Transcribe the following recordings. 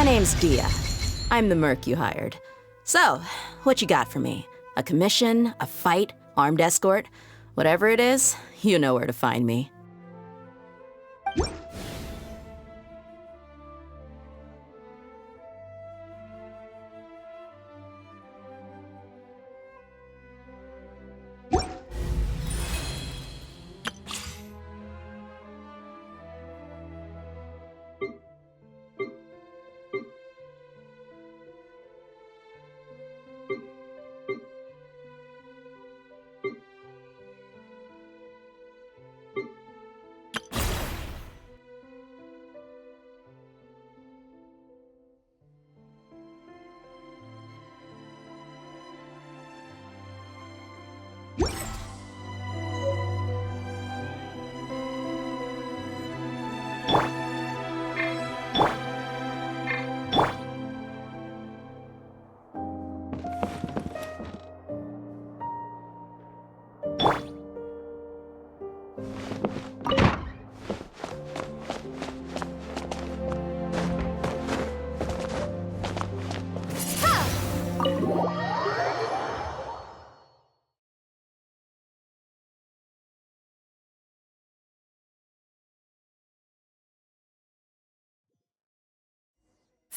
My name's Dia. I'm the merc you hired. So, what you got for me? A commission, a fight, armed escort? Whatever it is, you know where to find me.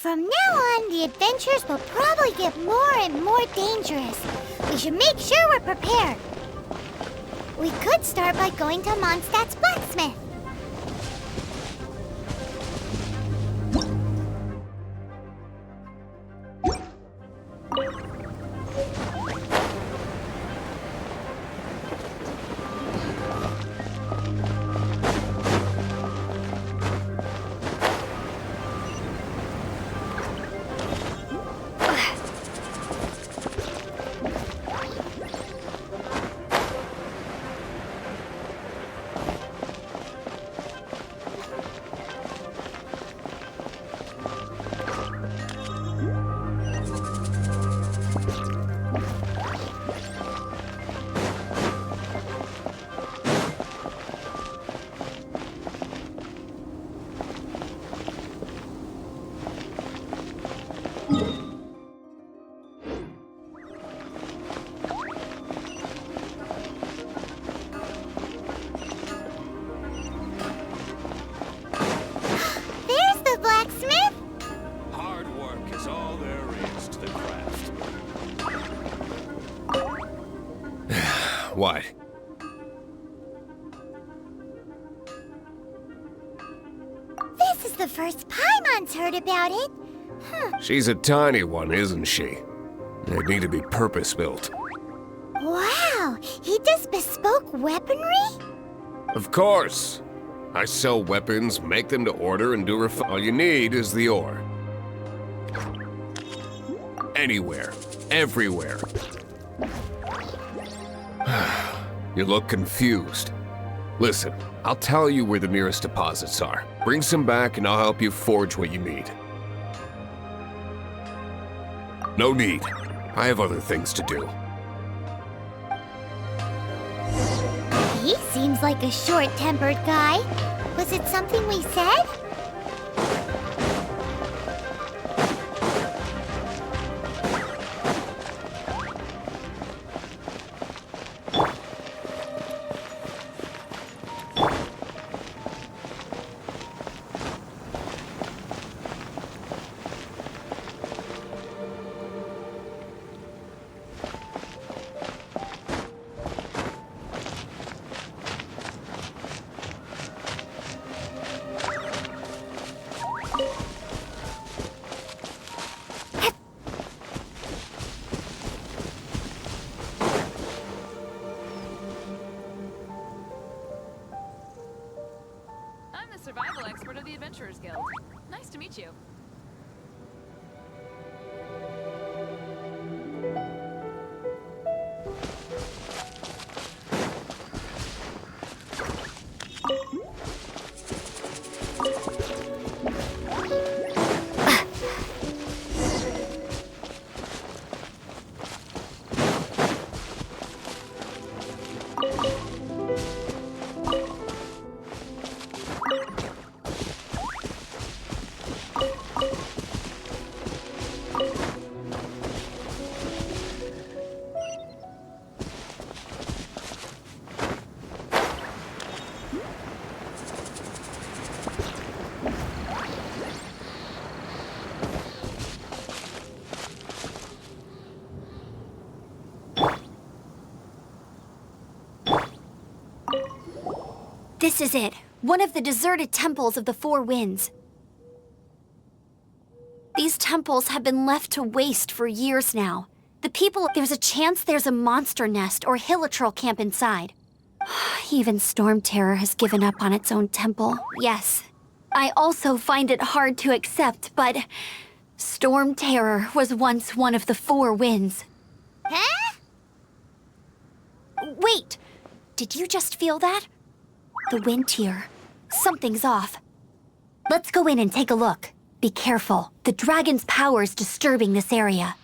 From now on, the adventures will probably get more and more dangerous. We should make sure we're prepared. We could start by going to Mondstadt's blacksmith. What? This is the first Paimon's heard about it. She's a tiny one, isn't she? They need to be purpose-built. Wow, he does bespoke weaponry? Of course. I sell weapons, make them to order, and do all you need is the ore. Anywhere. Everywhere. You look confused. Listen, I'll tell you where the nearest deposits are. Bring some back and I'll help you forge what you need. No need. I have other things to do. He seems like a short-tempered guy. Was it something we said? This is it. One of the deserted temples of the Four Winds. These temples have been left to waste for years now. There's a chance there's a monster nest or hilichurl camp inside. Even Storm Terror has given up on its own temple. Yes, I also find it hard to accept, but Storm Terror was once one of the Four Winds. Huh? Wait, did you just feel that? The wind here. Something's off. Let's go in and take a look. Be careful. The dragon's power is disturbing this area.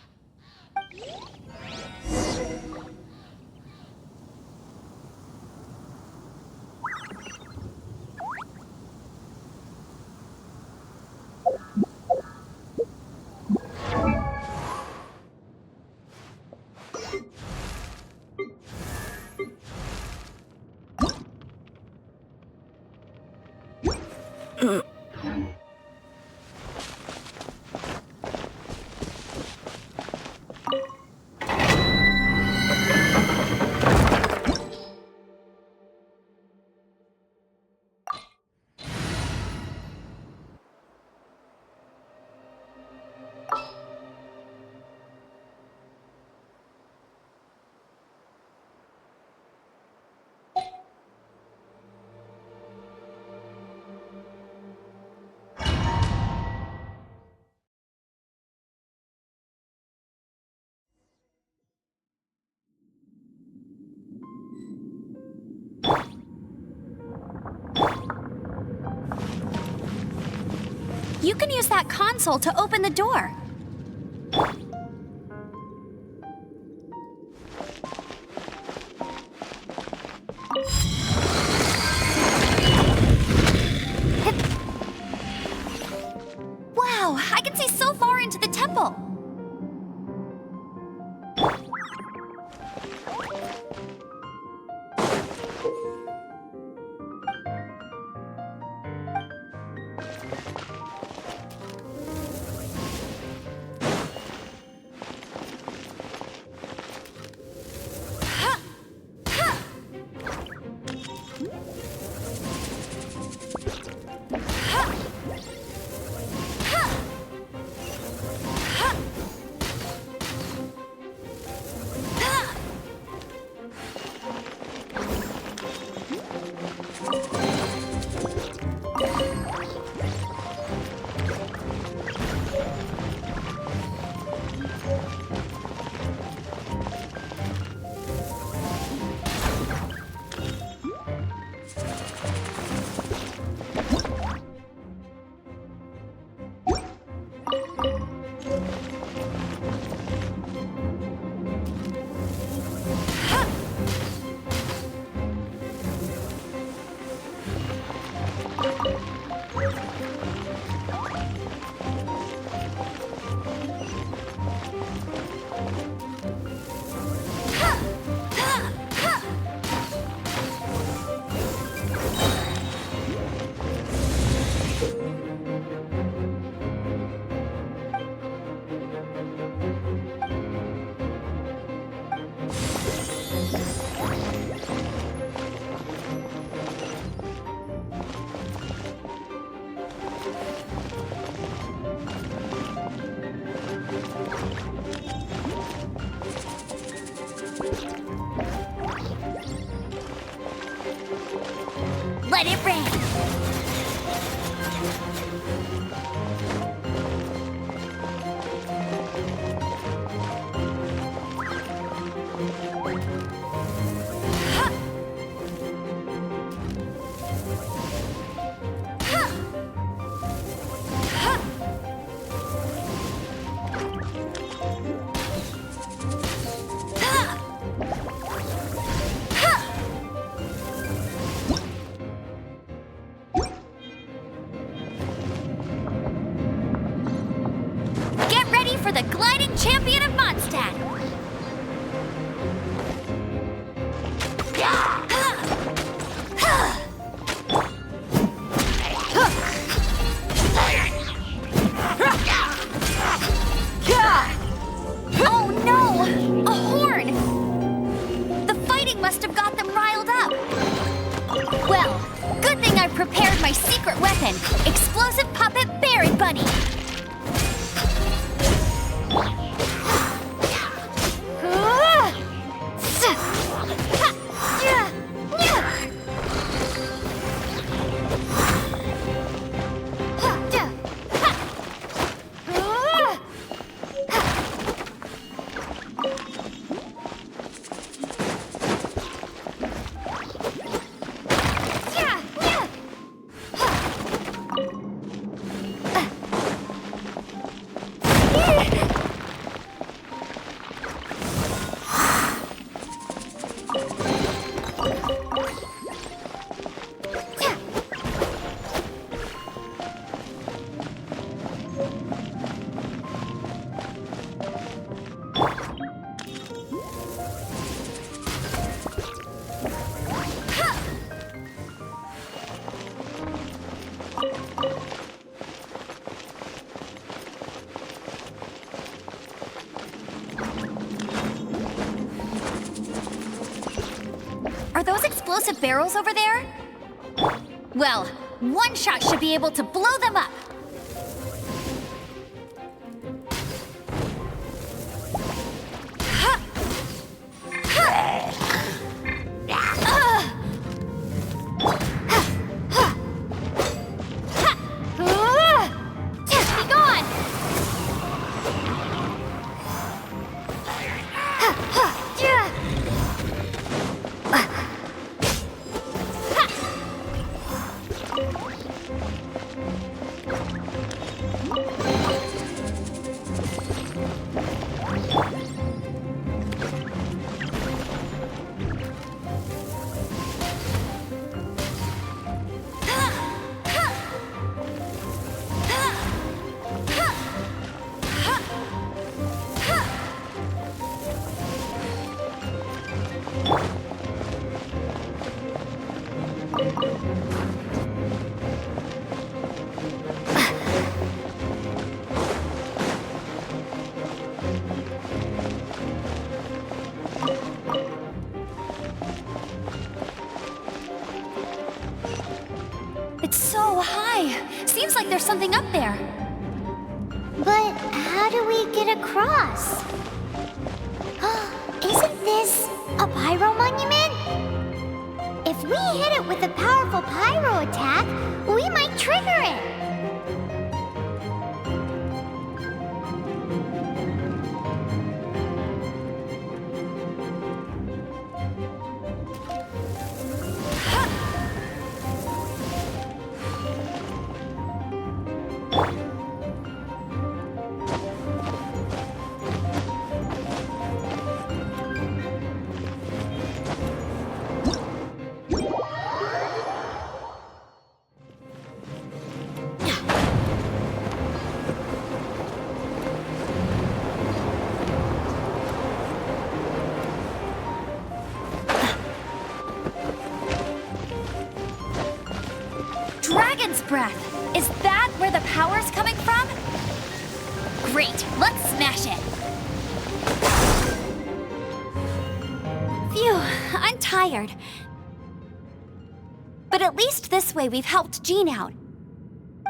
You can use that console to open the door. Wow, I can see so far into the temple. Let it rain! For the gliding champion of Mondstadt! Oh no! A horn! The fighting must have got them riled up. Well, have prepared my secret weapon, explosive puppet Berry Bunny. Are those explosive barrels over there? Well, one shot should be able to blow them up. Be gone! It's so high. Seems like there's something up there. But how do we get across? Isn't this a pyro monument? If we hit it with a powerful pyro attack, we might trigger it. Dragon's breath! Is that where the power's coming from? Great, let's smash it! Phew, I'm tired. But at least this way we've helped Jean out.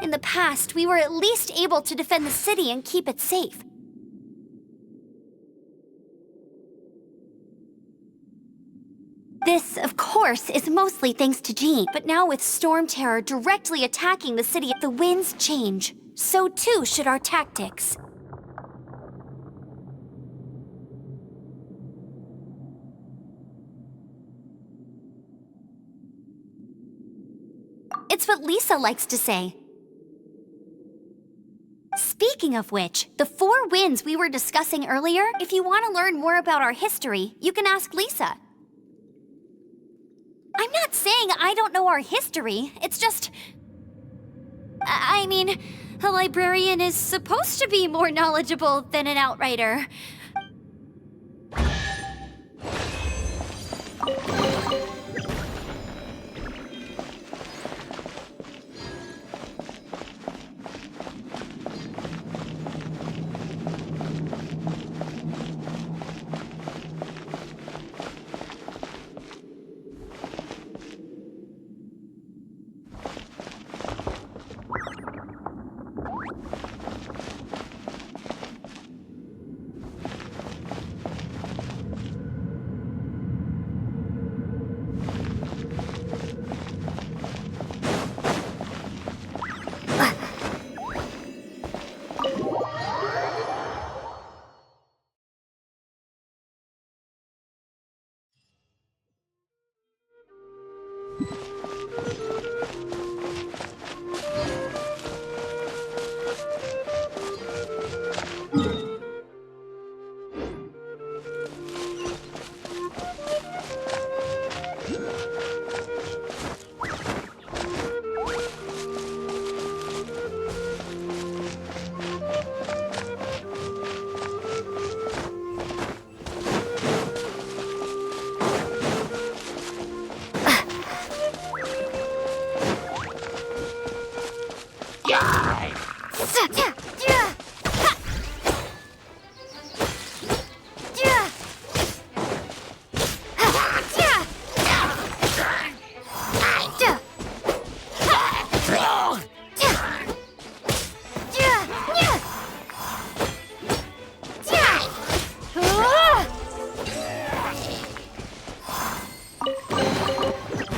In the past, we were at least able to defend the city and keep it safe. This, of course, is mostly thanks to Jean, but now with Storm Terror directly attacking the city, the winds change. So too should our tactics. It's what Lisa likes to say. Speaking of which, the 4 winds we were discussing earlier, if you want to learn more about our history, you can ask Lisa. I'm not saying I don't know our history, it's just... I mean, a librarian is supposed to be more knowledgeable than an outrider.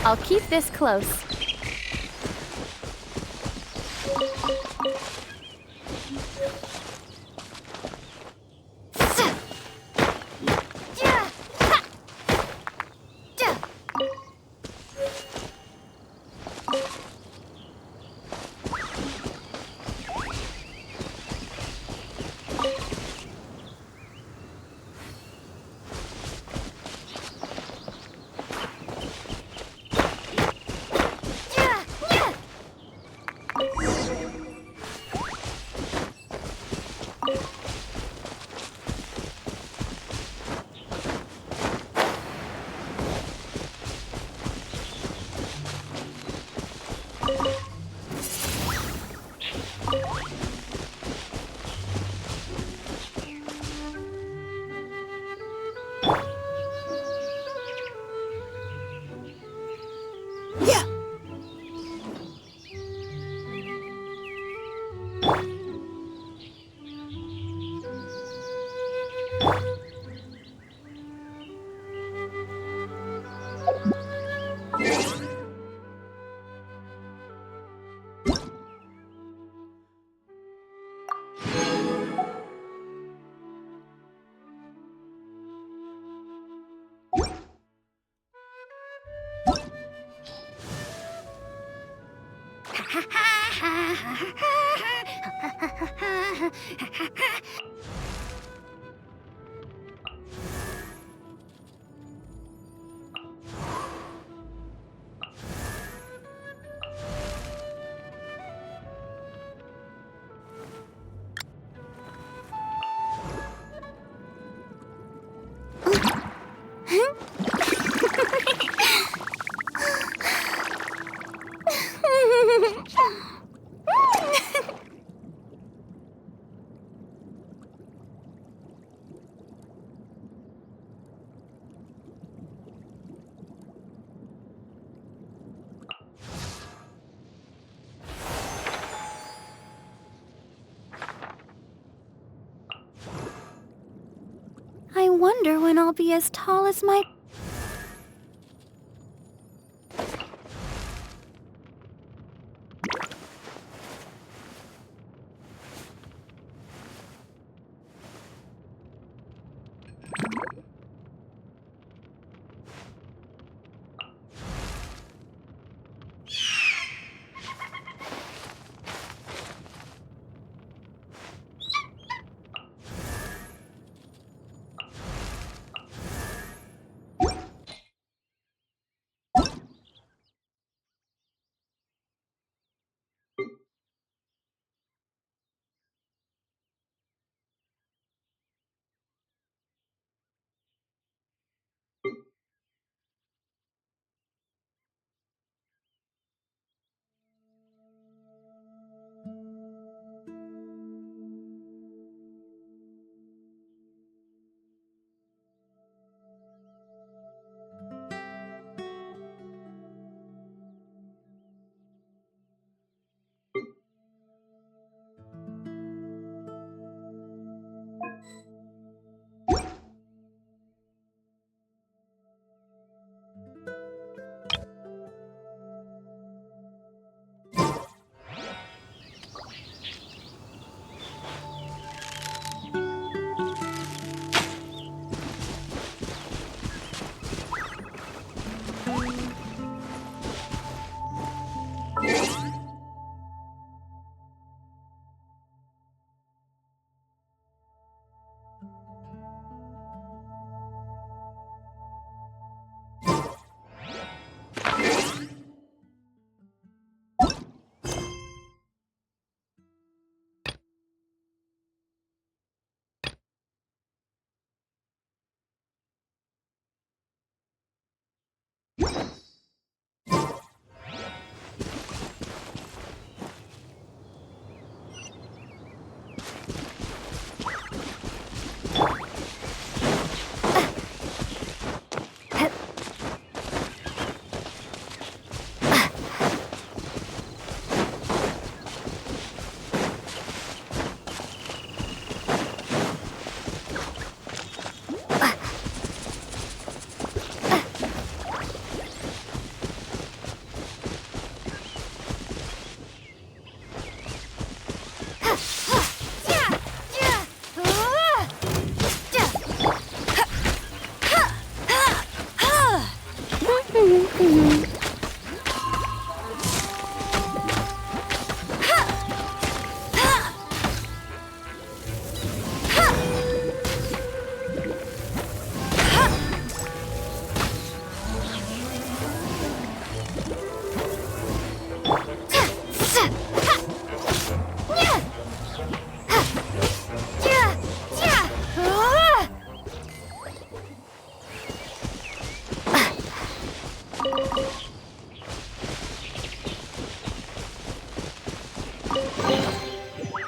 I'll keep this close. I wonder when I'll be as tall as my...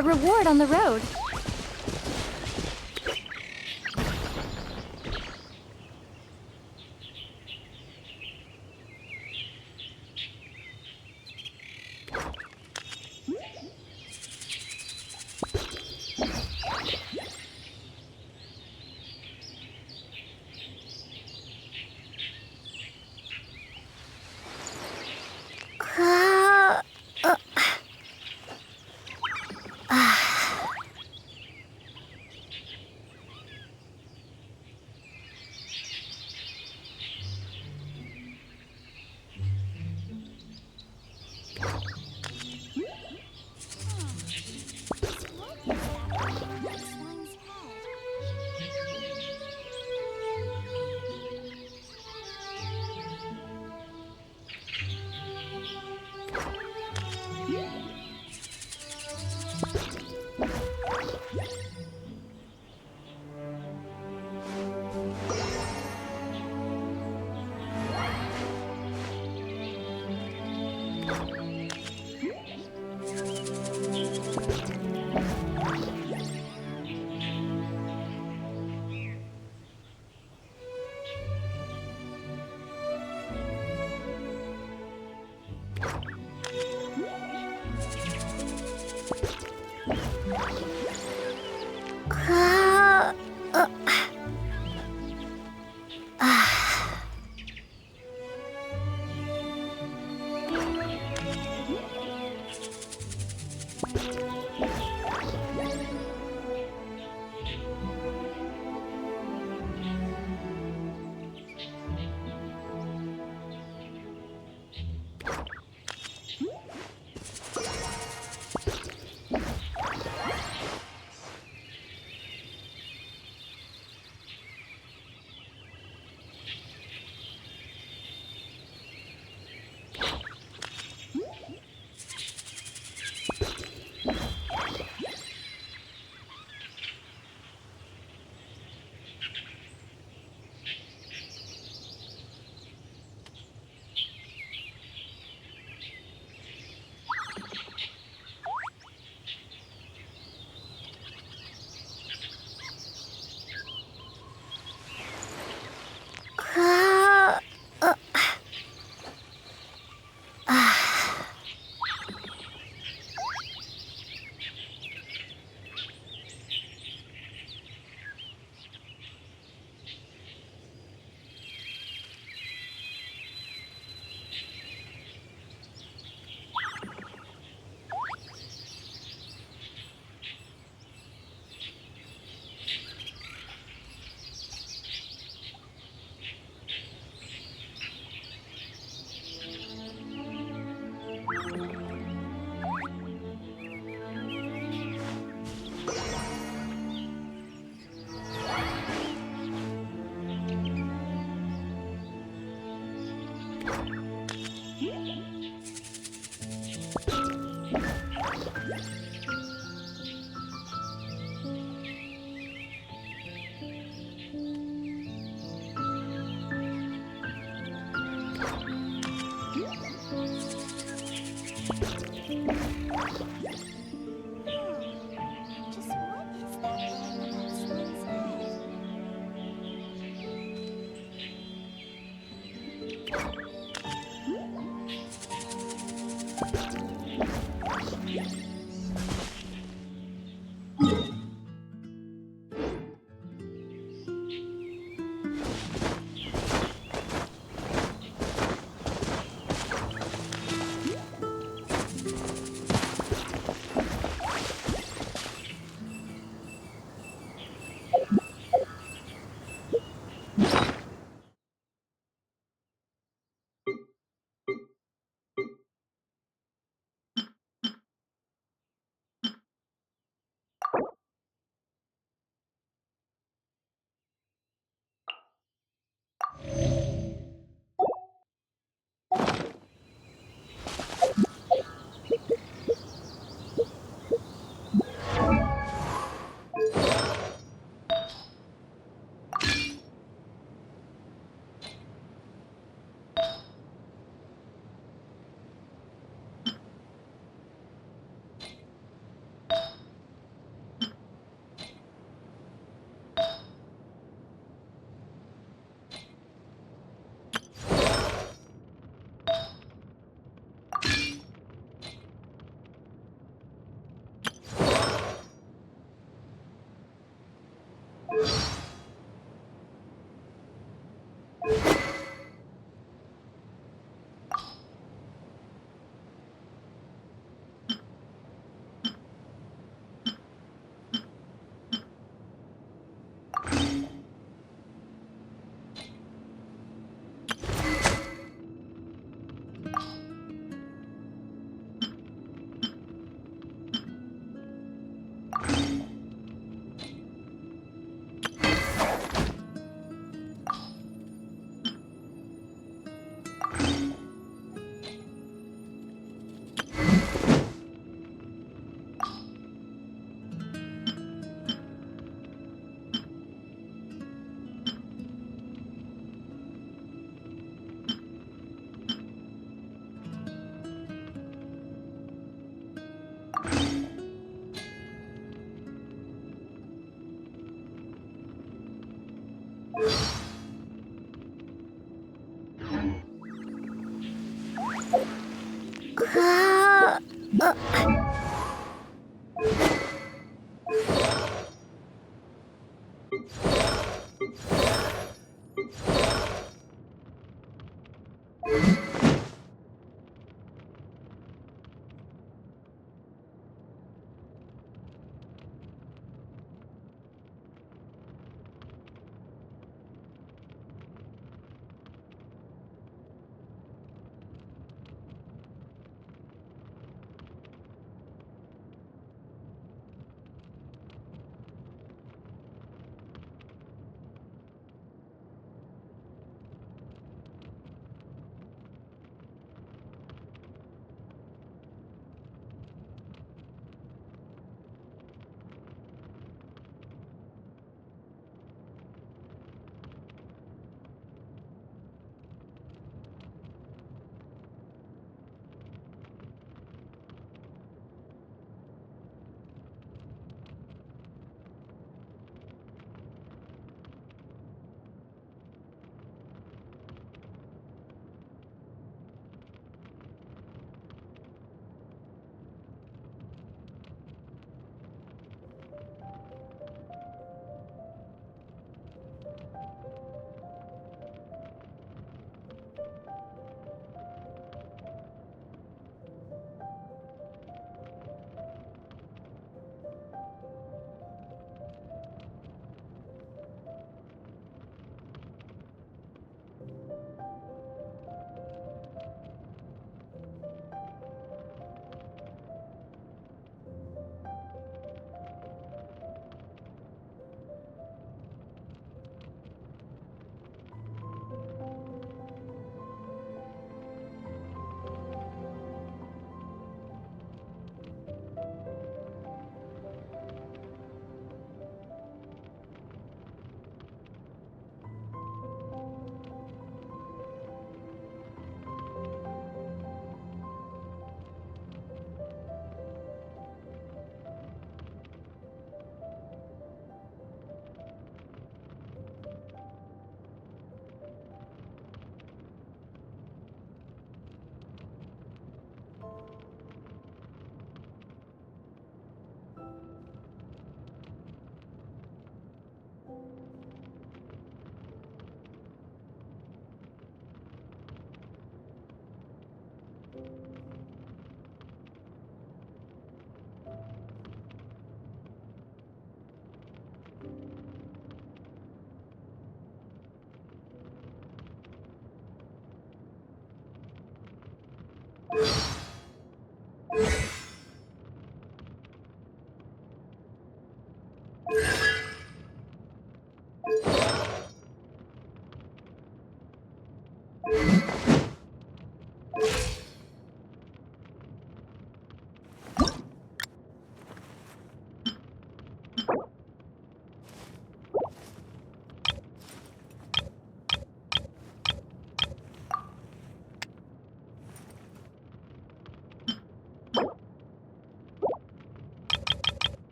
a reward on the road.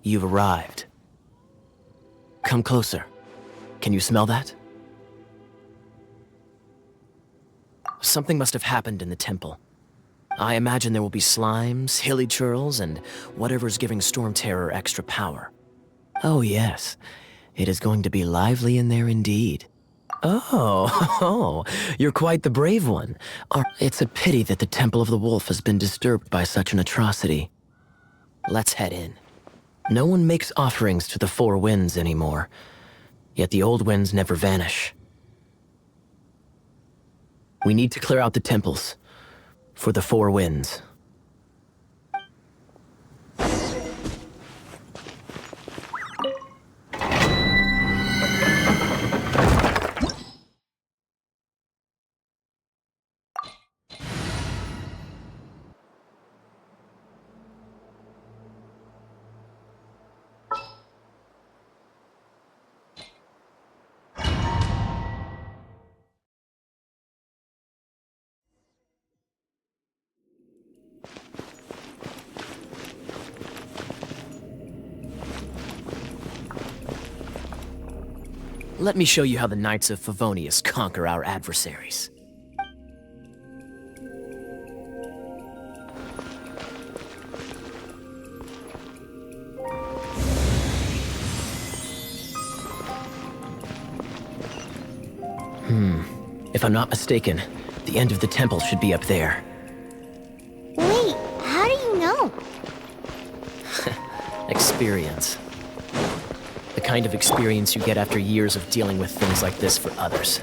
you've arrived. Come closer. Can you smell that? Something must have happened in the temple. I imagine there will be slimes, hilly churls, and whatever's giving Storm Terror extra power. Oh yes, it is going to be lively in there indeed. Oh, you're quite the brave one. It's a pity that the Temple of the Wolf has been disturbed by such an atrocity. Let's head in. No one makes offerings to the Four Winds anymore, yet the old winds never vanish. We need to clear out the temples for the Four Winds. Let me show you how the Knights of Favonius conquer our adversaries. If I'm not mistaken, the end of the temple should be up there. Wait, how do you know? Experience. The kind of experience you get after years of dealing with things like this for others.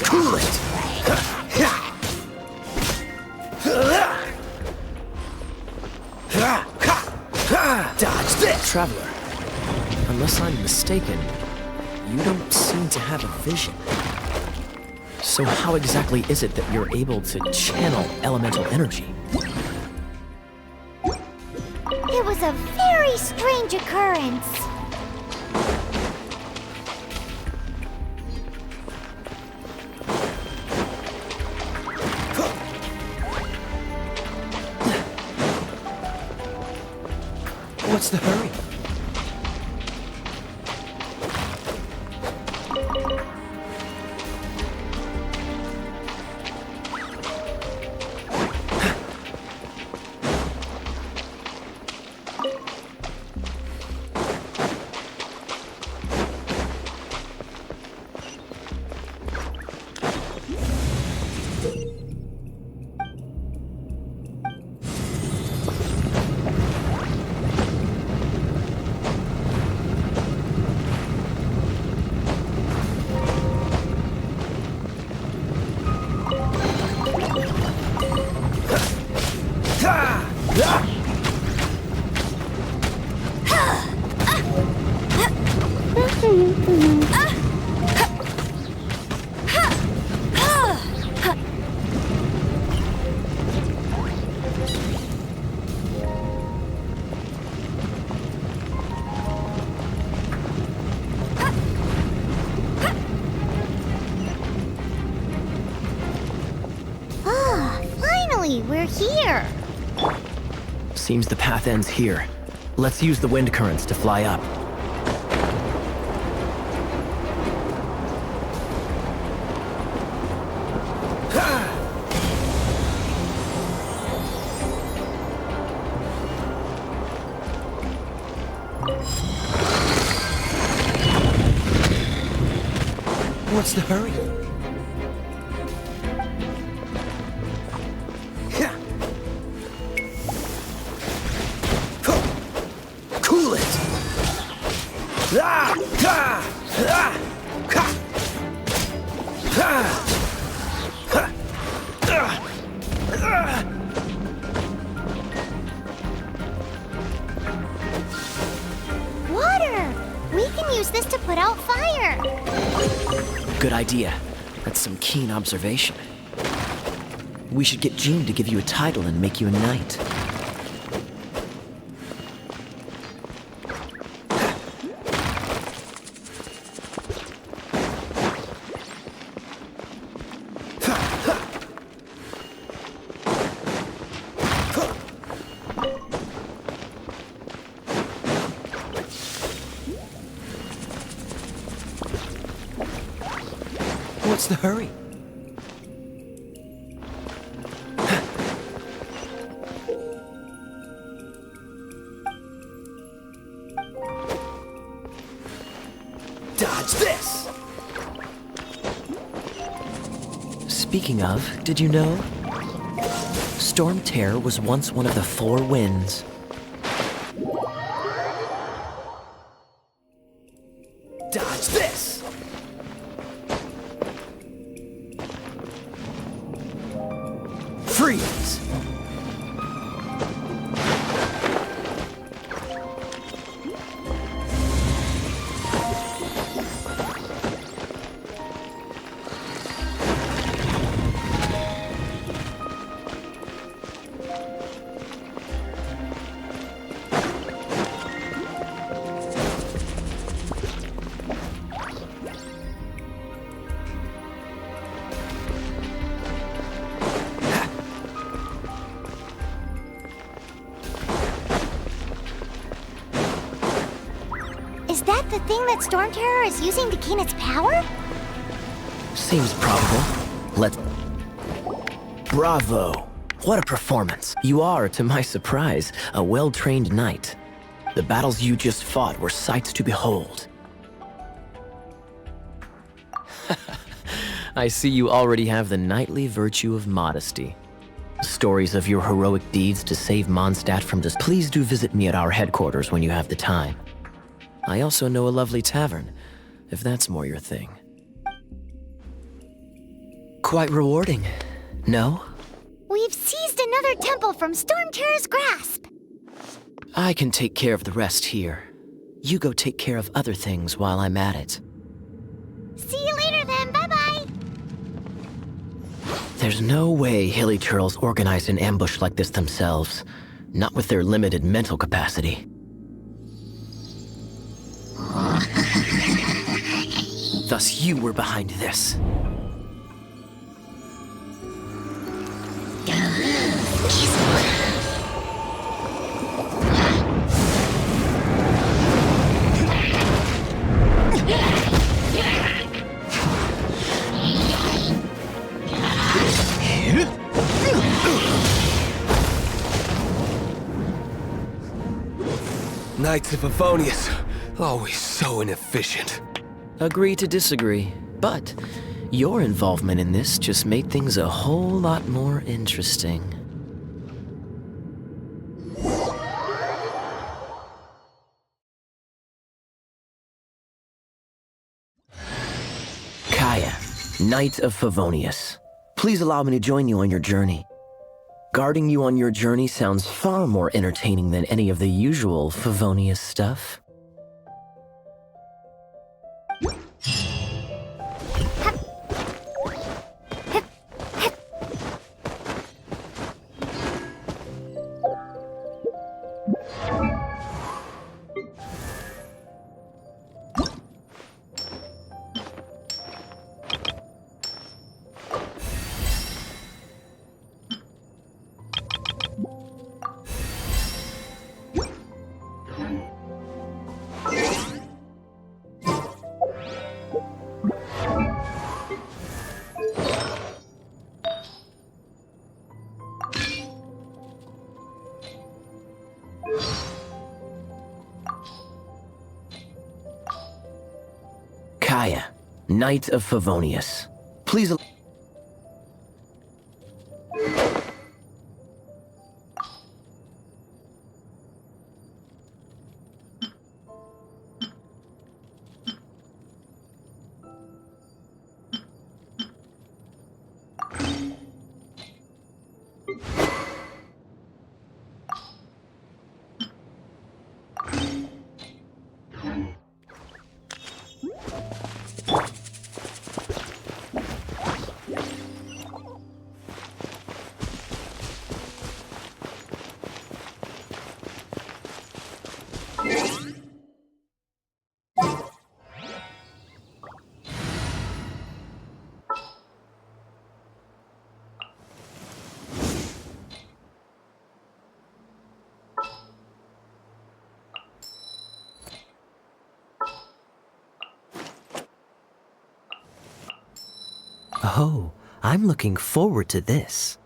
Cool it! Dodge this! Traveler, unless I'm mistaken, you don't seem to have a vision. So how exactly is it that you're able to channel elemental energy? It was a very strange occurrence. What's the hurry? We're here. Seems the path ends here. Let's use the wind currents to fly up. What's the hurry? Cool it! Water! We can use this to put out fire. Good idea. That's some keen observation. We should get Jean to give you a title and make you a knight. What's the hurry? Dodge this! Speaking of, did you know? Storm Terror was once one of the 4 winds. Dodge this! Freeze! Is that the thing that Storm Terror is using to gain its power? Seems probable. Let's... Bravo! What a performance. You are, to my surprise, a well-trained knight. The battles you just fought were sights to behold. I see you already have the knightly virtue of modesty. Stories of your heroic deeds to save Mondstadt from dis- Please do visit me at our headquarters when you have the time. I also know a lovely tavern, if that's more your thing. Quite rewarding, no? We've seized another temple from Storm Terror's grasp. I can take care of the rest here. You go take care of other things while I'm at it. See you later then, bye-bye. There's no way hilly turtles organize an ambush like this themselves. Not with their limited mental capacity. Thus you were behind this. Knights of Favonius, always so inefficient. Agree to disagree, but your involvement in this just made things a whole lot more interesting. Kaya, Knight of Favonius. Please allow me to join you on your journey. Guarding you on your journey sounds far more entertaining than any of the usual Favonius stuff. Kaya, Knight of Favonius. Please... Oh, I'm looking forward to this.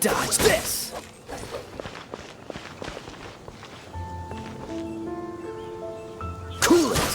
Dodge this! Cool it!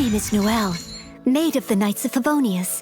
name is Noelle, maid of the Knights of Favonius.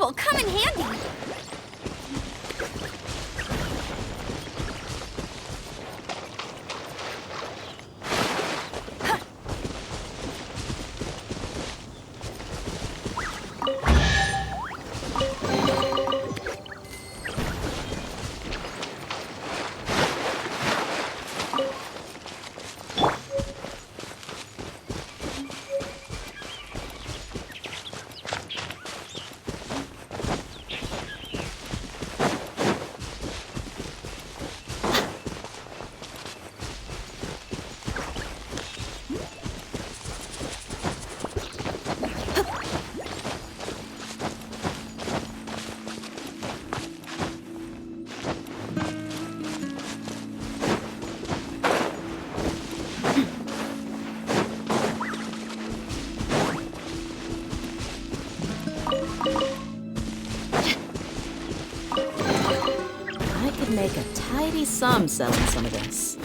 will come in handy. Make a tidy sum selling some of this.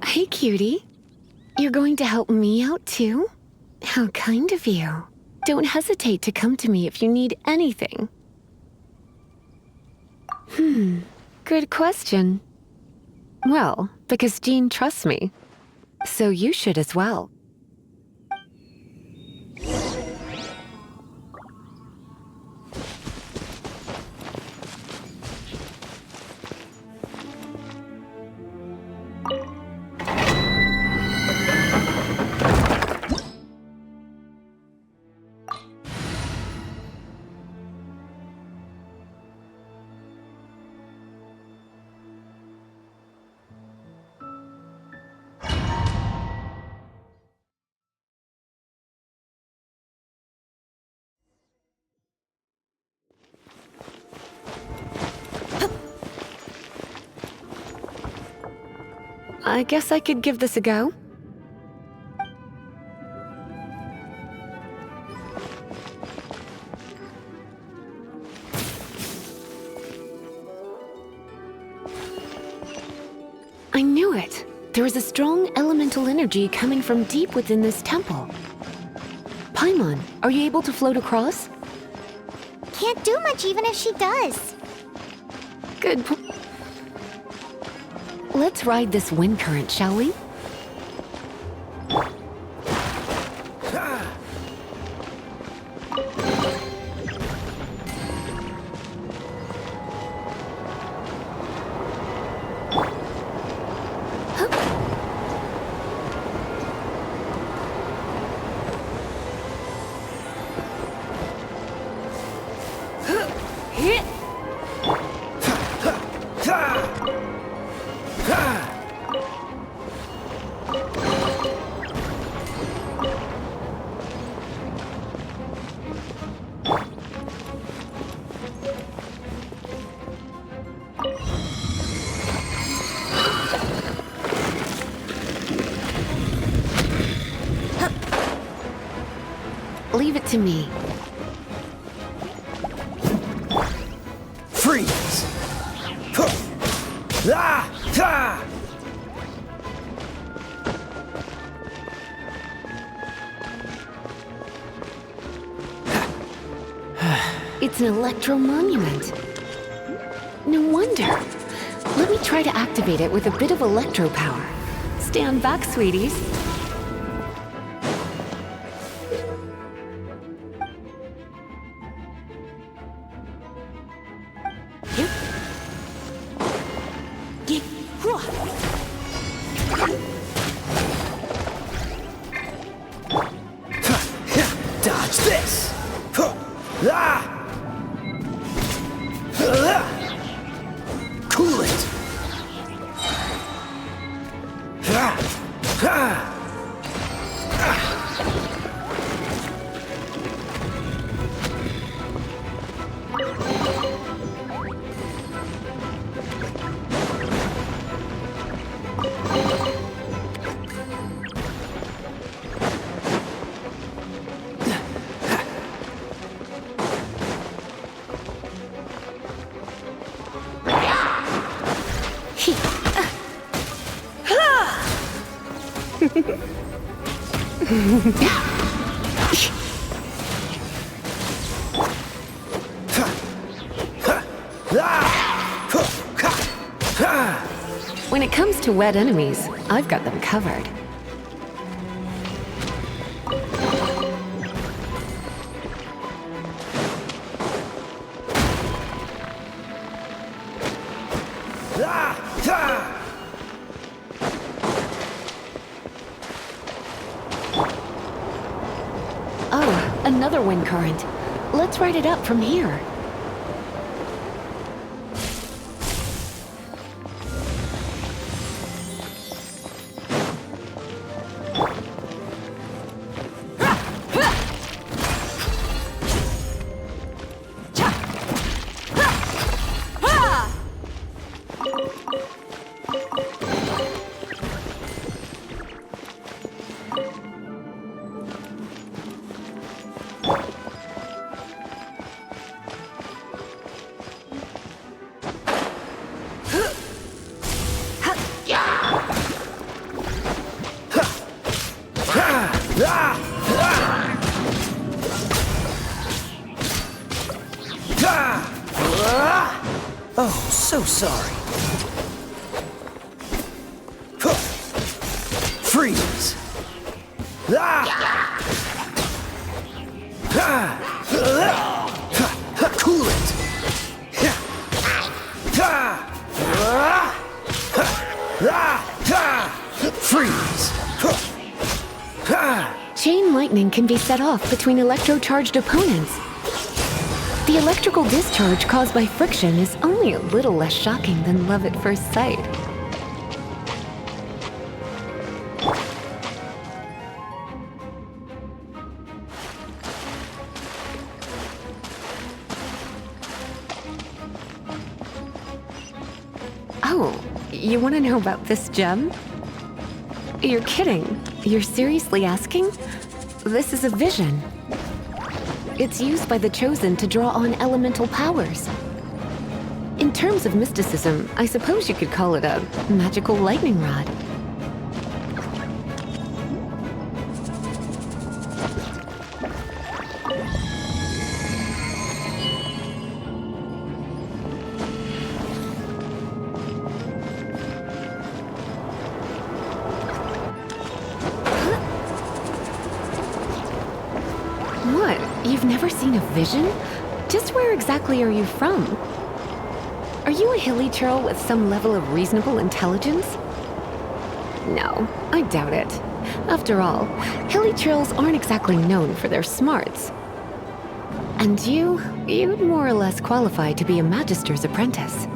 Hey, cutie. You're going to help me out, too? How kind of you. Don't hesitate to come to me if you need anything. Good question. Well, because Jean trusts me. So you should as well. I guess I could give this a go. I knew it. There is a strong elemental energy coming from deep within this temple. Paimon, are you able to float across? Can't do much even if she does. Good point. Let's ride this wind current, shall we? Leave it to me. Freeze! Ah! It's an electro monument. No wonder. Let me try to activate it with a bit of electro power. Stand back, sweeties. Dodge this! Cool it! When it comes to wet enemies, I've got them covered. Oh, another wind current. Let's ride it up from here. Oh, so sorry. Freeze! Cool it! Freeze! Chain lightning can be set off between electro-charged opponents. The electrical discharge caused by friction is only a little less shocking than love at first sight. Oh, you want to know about this gem? You're kidding. You're seriously asking? This is a vision. It's used by the Chosen to draw on elemental powers. In terms of mysticism, I suppose you could call it a magical lightning rod. What? You've never seen a vision? Just where exactly are you from? Are you a hilly churl with some level of reasonable intelligence? No, I doubt it. After all, hilly churls aren't exactly known for their smarts. And you'd more or less qualify to be a magister's apprentice.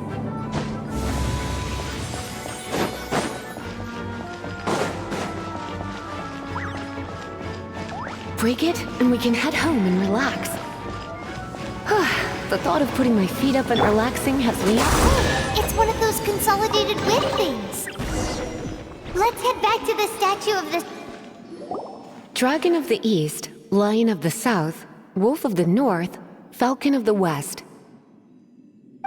Break it, and we can head home and relax. The thought of putting my feet up and relaxing has me... It's one of those consolidated wind things. Let's head back to the statue of the... Dragon of the East, Lion of the South, Wolf of the North, Falcon of the West.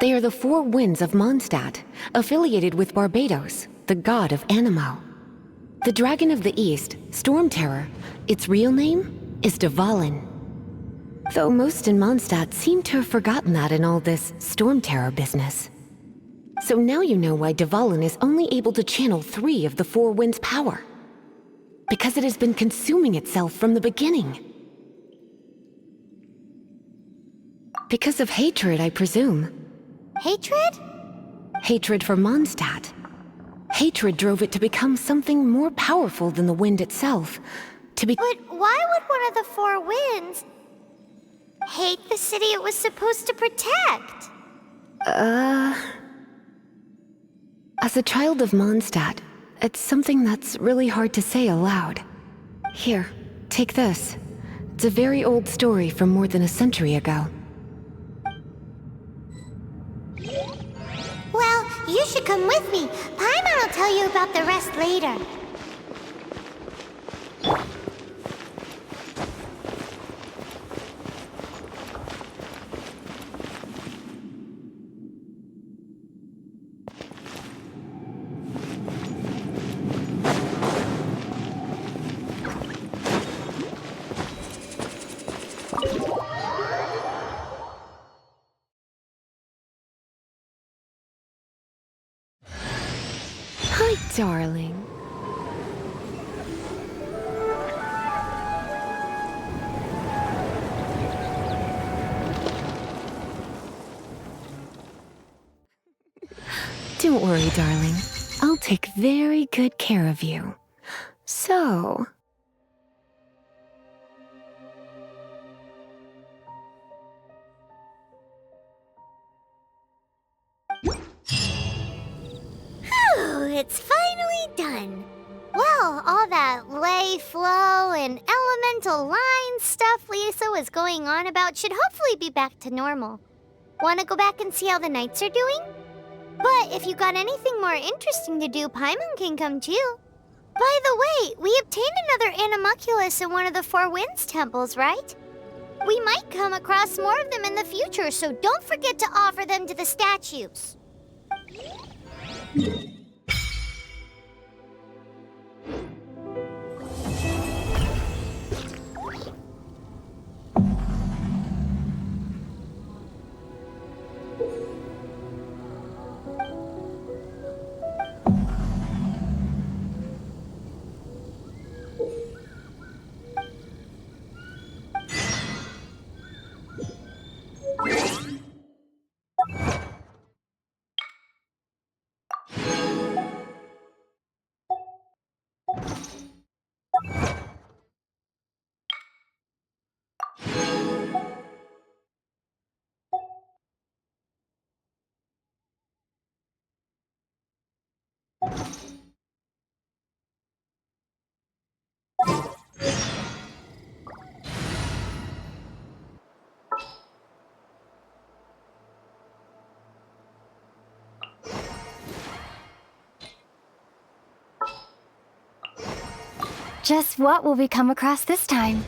They are the four winds of Mondstadt, affiliated with Barbados, the god of Anemo. The Dragon of the East, Storm Terror, its real name is Dvalin. Though most in Mondstadt seem to have forgotten that in all this Storm Terror business. So now you know why Dvalin is only able to channel 3 of the 4 winds' power. Because it has been consuming itself from the beginning. Because of hatred, I presume. Hatred? Hatred for Mondstadt. Hatred drove it to become something more powerful than the wind itself. But why would one of the 4 winds hate the city it was supposed to protect? As a child of Mondstadt, it's something that's really hard to say aloud. Here, take this. It's a very old story from more than a century ago. Well, you should come with me. Paimon will tell you about the rest later. Hi, darling. Don't worry, darling. I'll take very good care of you. So... It's finally done. Well, all that lay, flow, and elemental line stuff Lisa was going on about should hopefully be back to normal. Want to go back and see how the knights are doing? But if you got anything more interesting to do, Paimon can come too. By the way, we obtained another Animalculus in one of the Four Winds temples, right? We might come across more of them in the future, so don't forget to offer them to the statues. Just what will we come across this time?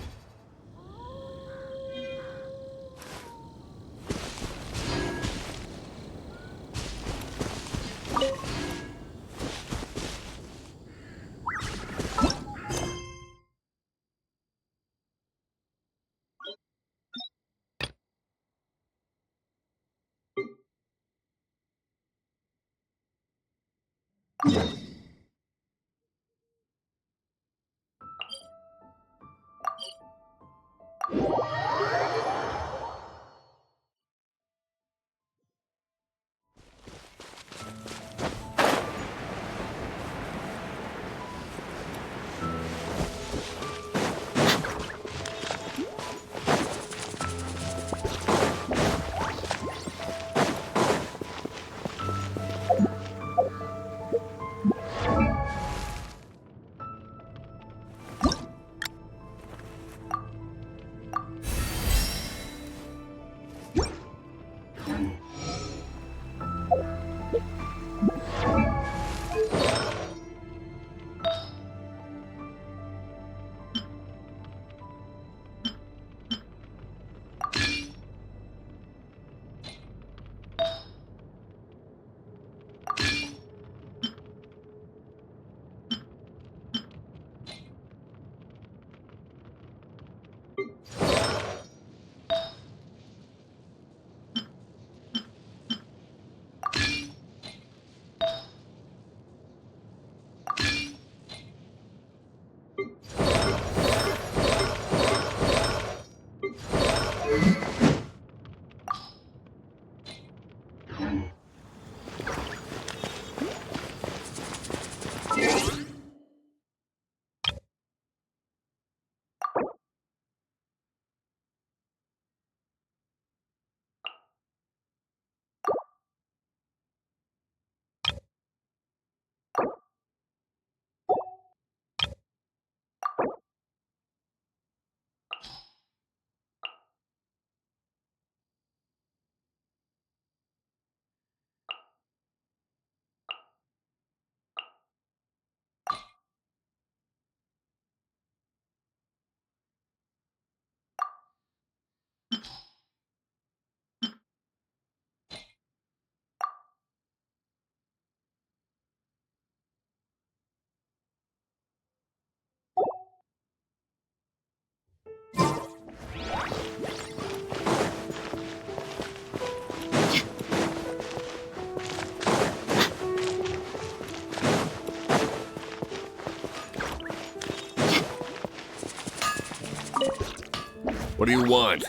What do you want?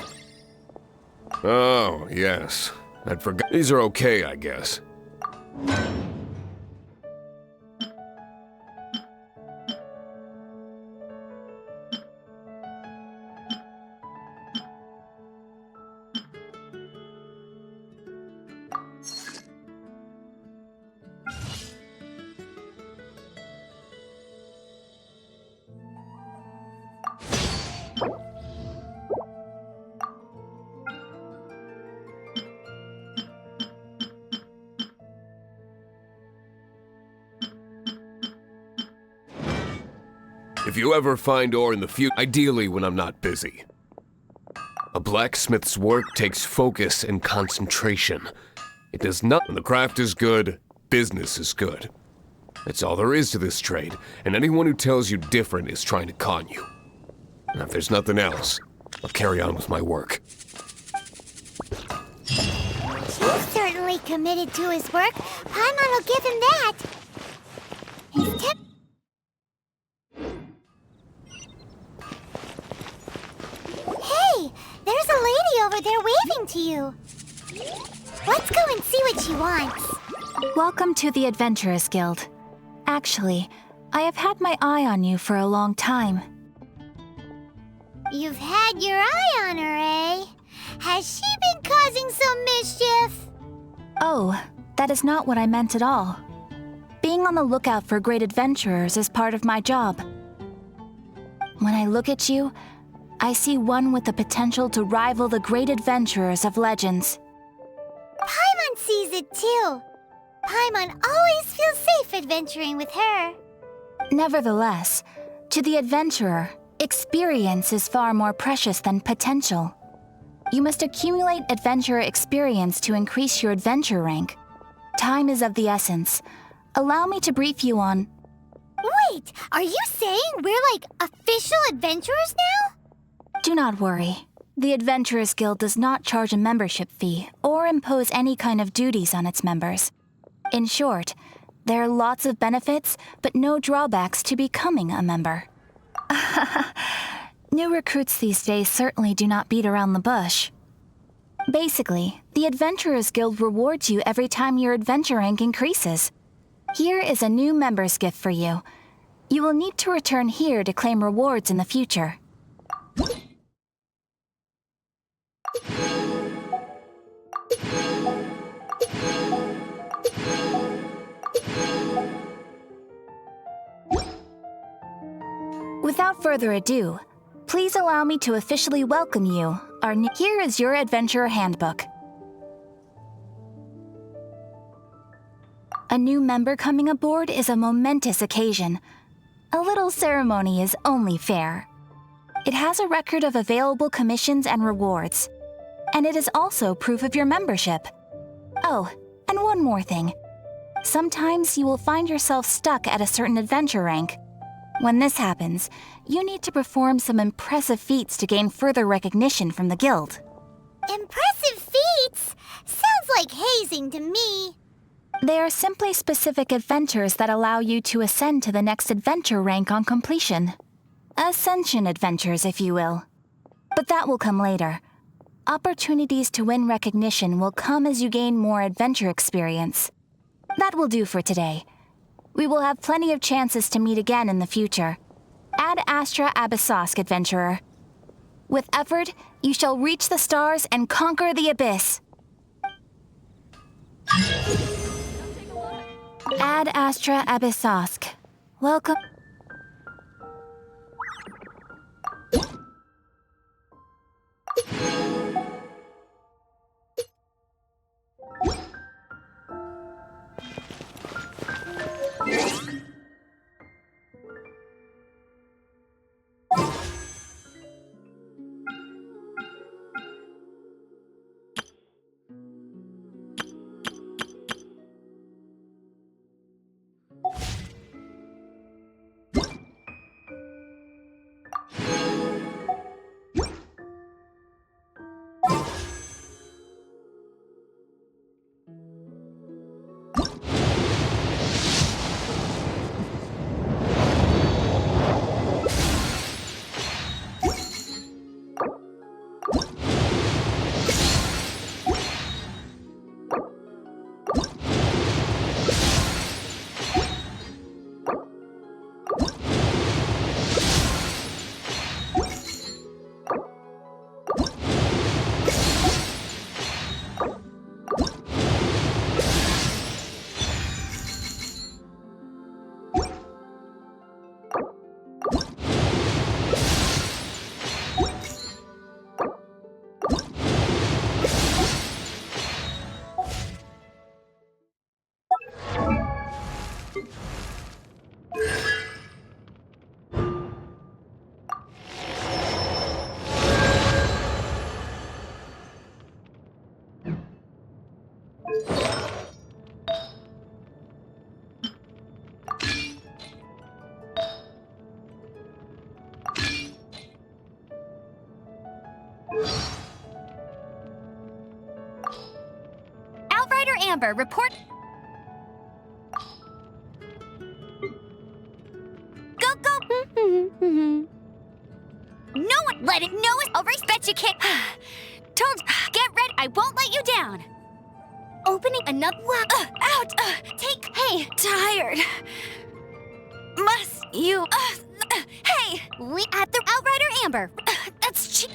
Oh, yes. I'd forgot. These are okay, I guess. If you ever find ore in the future, ideally when I'm not busy. A blacksmith's work takes focus and concentration. It does not. When the craft is good, business is good. That's all there is to this trade, and anyone who tells you different is trying to con you. And if there's nothing else, I'll carry on with my work. He's certainly committed to his work. Paimon will give him that. He's Hey, there's a lady over there waving to you. Let's go and see what she wants. Welcome to the Adventurers Guild. Actually, I have had my eye on you for a long time. You've had your eye on her, eh? Has she been causing some mischief? Oh, that is not what I meant at all. Being on the lookout for great adventurers is part of my job. When I look at you, I see one with the potential to rival the great adventurers of legends. Paimon sees it too. Paimon always feels safe adventuring with her. Nevertheless, to the adventurer, experience is far more precious than potential. You must accumulate adventurer experience to increase your adventure rank. Time is of the essence. Allow me to brief you on... Wait, are you saying we're like official adventurers now? Do not worry. The Adventurers Guild does not charge a membership fee or impose any kind of duties on its members. In short, there are lots of benefits, but no drawbacks to becoming a member. New recruits these days certainly do not beat around the bush. Basically, the Adventurers Guild rewards you every time your adventure rank increases. Here is a new member's gift for you. You will need to return here to claim rewards in the future. Without further ado, please allow me to officially welcome you. Here is your adventurer handbook. A new member coming aboard is a momentous occasion. A little ceremony is only fair. It has a record of available commissions and rewards. And it is also proof of your membership. Oh, and one more thing. Sometimes you will find yourself stuck at a certain adventure rank. When this happens, you need to perform some impressive feats to gain further recognition from the guild. Impressive feats? Sounds like hazing to me. They are simply specific adventures that allow you to ascend to the next adventure rank on completion. Ascension adventures, if you will. But that will come later. Opportunities to win recognition will come as you gain more adventure experience. That will do for today. We will have plenty of chances to meet again in the future. Ad Astra Abyssosk, adventurer. With effort, you shall reach the stars and conquer the abyss. Ad Astra Abyssosk. Welcome. Outrider Amber, report. Go, go. No one let it know it. I'll bet you can't. Told. Get ready. I won't let you down. Opening another. Out. Take. Hey, tired. Must you? Hey, we at the Outrider Amber. That's cheap.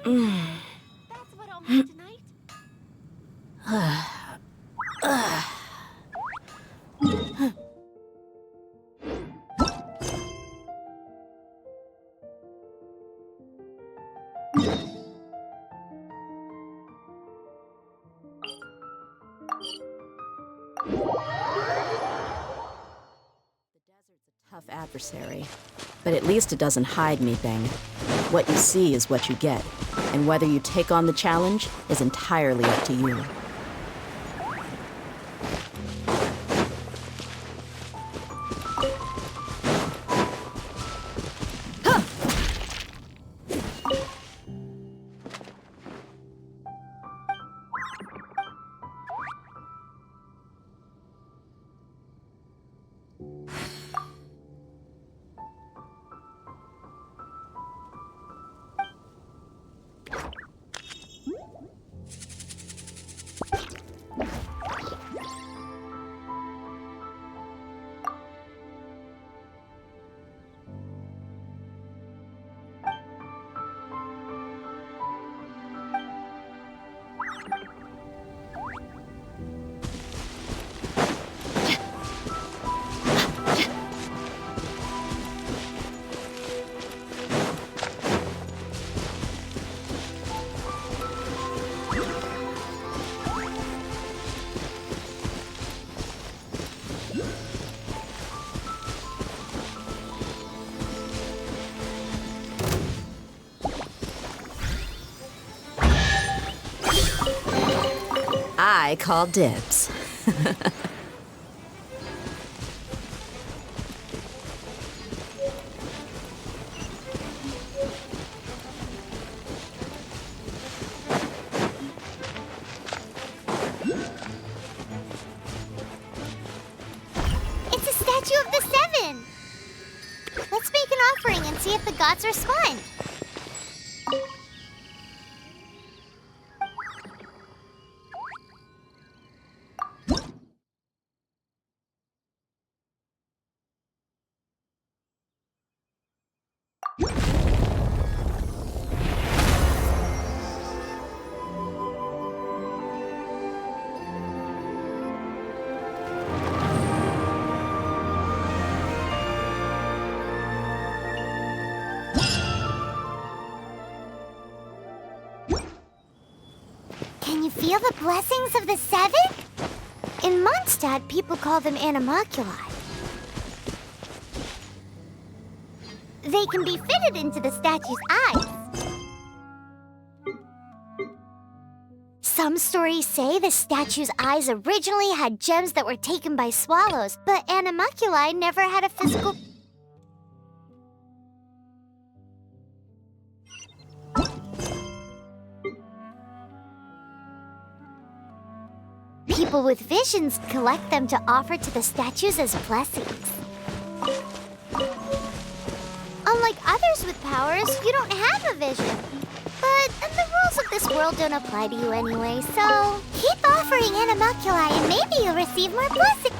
That's what I'll make tonight. Tough adversary, but at least it doesn't hide anything. What you see is what you get, and whether you take on the challenge is entirely up to you. I call dibs. It's a statue of the Seven. Let's make an offering and see if the gods respond. feel the blessings of the seven? In Mondstadt, people call them animalculi. They can be fitted into the statue's eyes. Some stories say the statue's eyes originally had gems that were taken by swallows, but animalculi never had a physical... People with visions collect them to offer to the statues as blessings. Unlike others with powers, you don't have a vision. But the rules of this world don't apply to you anyway, so keep offering animalculi and maybe you'll receive more blessings.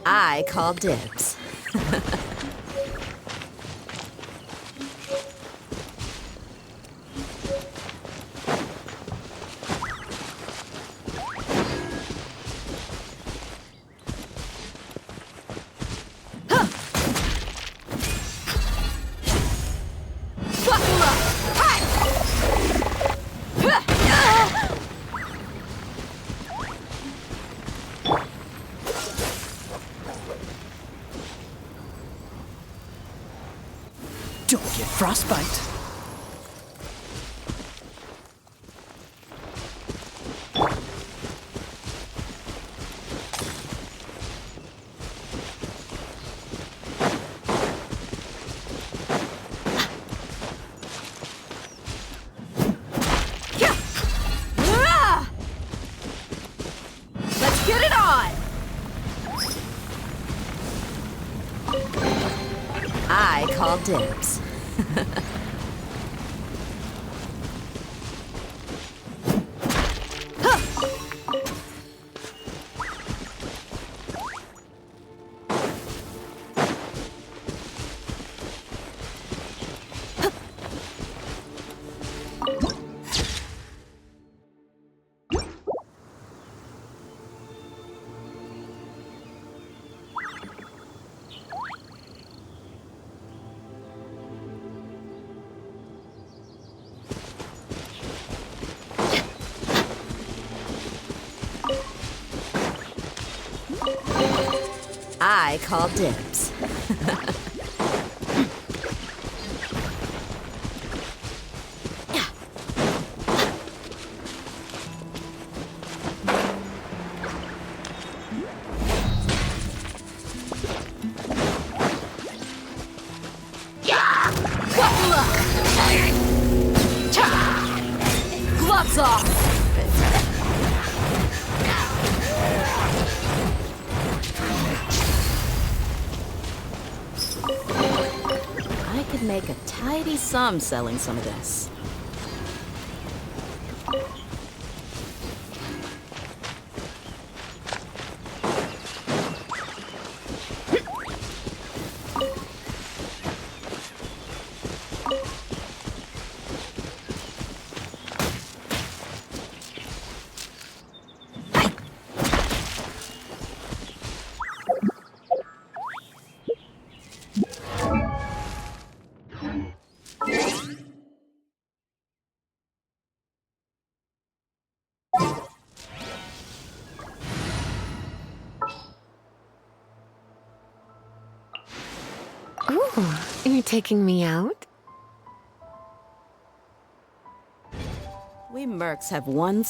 I call dibs. Don't get frostbite. Let's get it on! I call dibs. I call dibs. Gloves off! I could make a tidy sum selling some of this. Ooh, you're taking me out? We mercs have one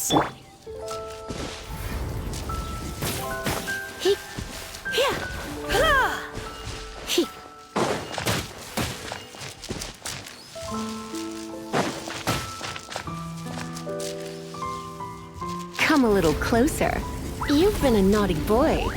He, here, he. Come a little closer. You've been a naughty boy.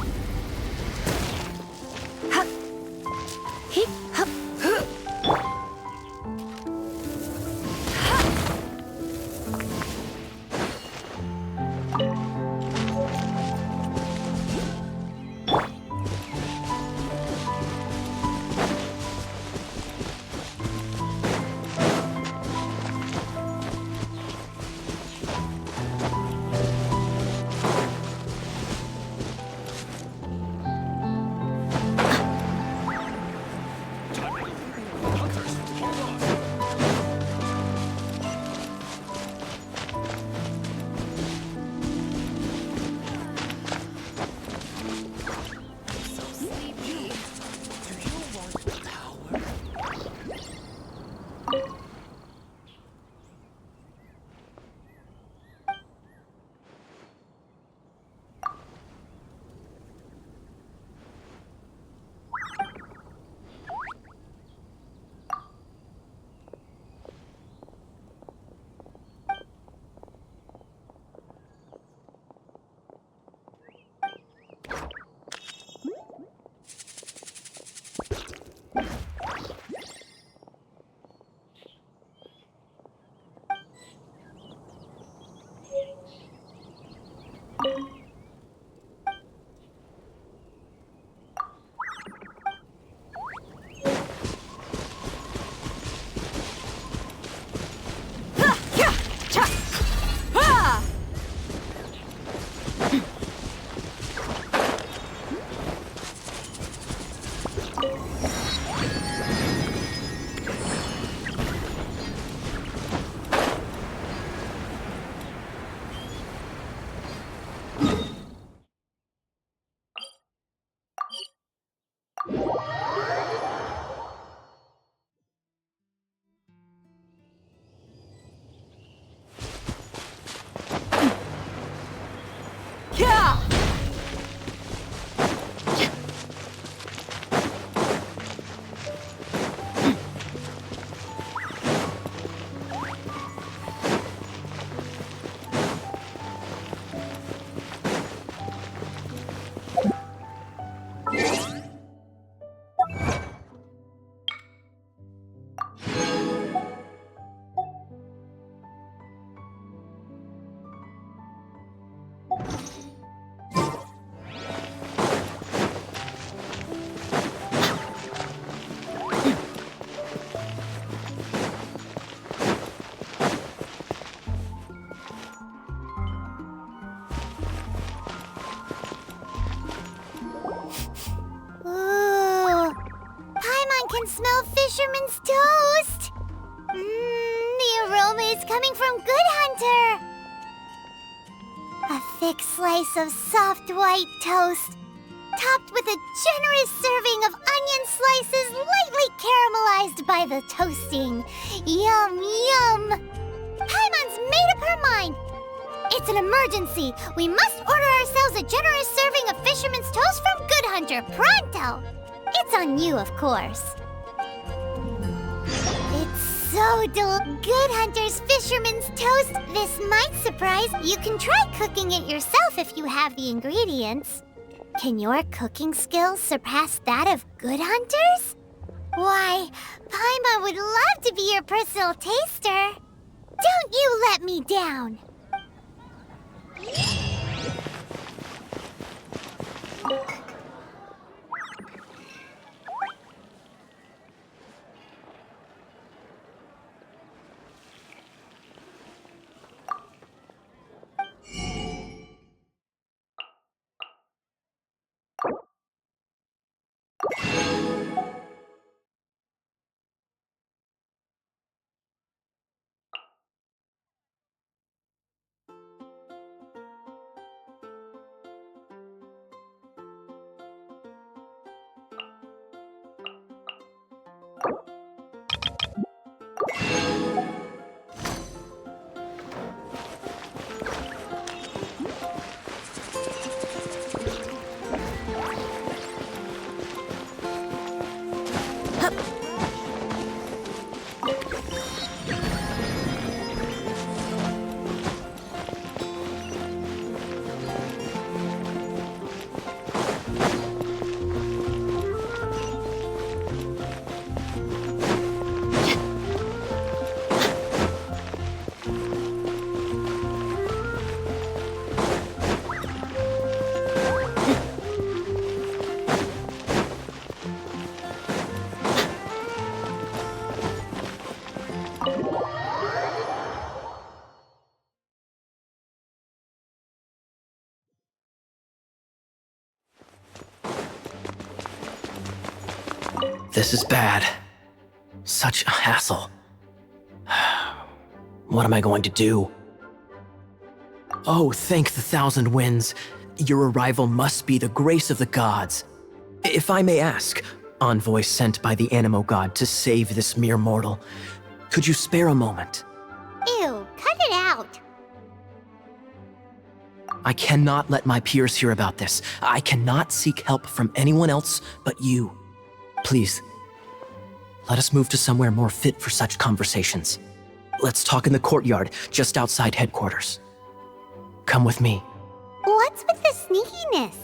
smell fisherman's toast! The aroma is coming from Good Hunter! A thick slice of soft white toast, topped with a generous serving of onion slices lightly caramelized by the toasting. Yum, yum! Paimon's made up her mind. It's an emergency. We must order ourselves a generous serving of Fisherman's Toast from Good Hunter, pronto! It's on you, of course. It's so Good Hunter's Fisherman's Toast. This might surprise. You can try cooking it yourself if you have the ingredients. Can your cooking skills surpass that of Good Hunter's? Why, Paimon would love to be your personal taster. Don't you let me down. This is bad. Such a hassle. What am I going to do? Oh, thank the thousand winds. Your arrival must be the grace of the gods. If I may ask, envoy sent by the Animo god to save this mere mortal, could you spare a moment? Ew, cut it out. I cannot let my peers hear about this. I cannot seek help from anyone else but you. Please, let us move to somewhere more fit for such conversations. Let's talk in the courtyard, just outside headquarters. Come with me. What's with the sneakiness?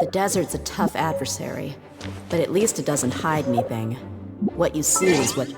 The desert's a tough adversary, but at least it doesn't hide anything. What you see is what...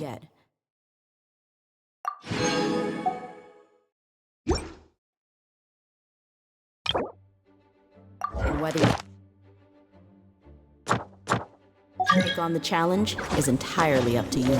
get. And whether you take on the challenge is entirely up to you.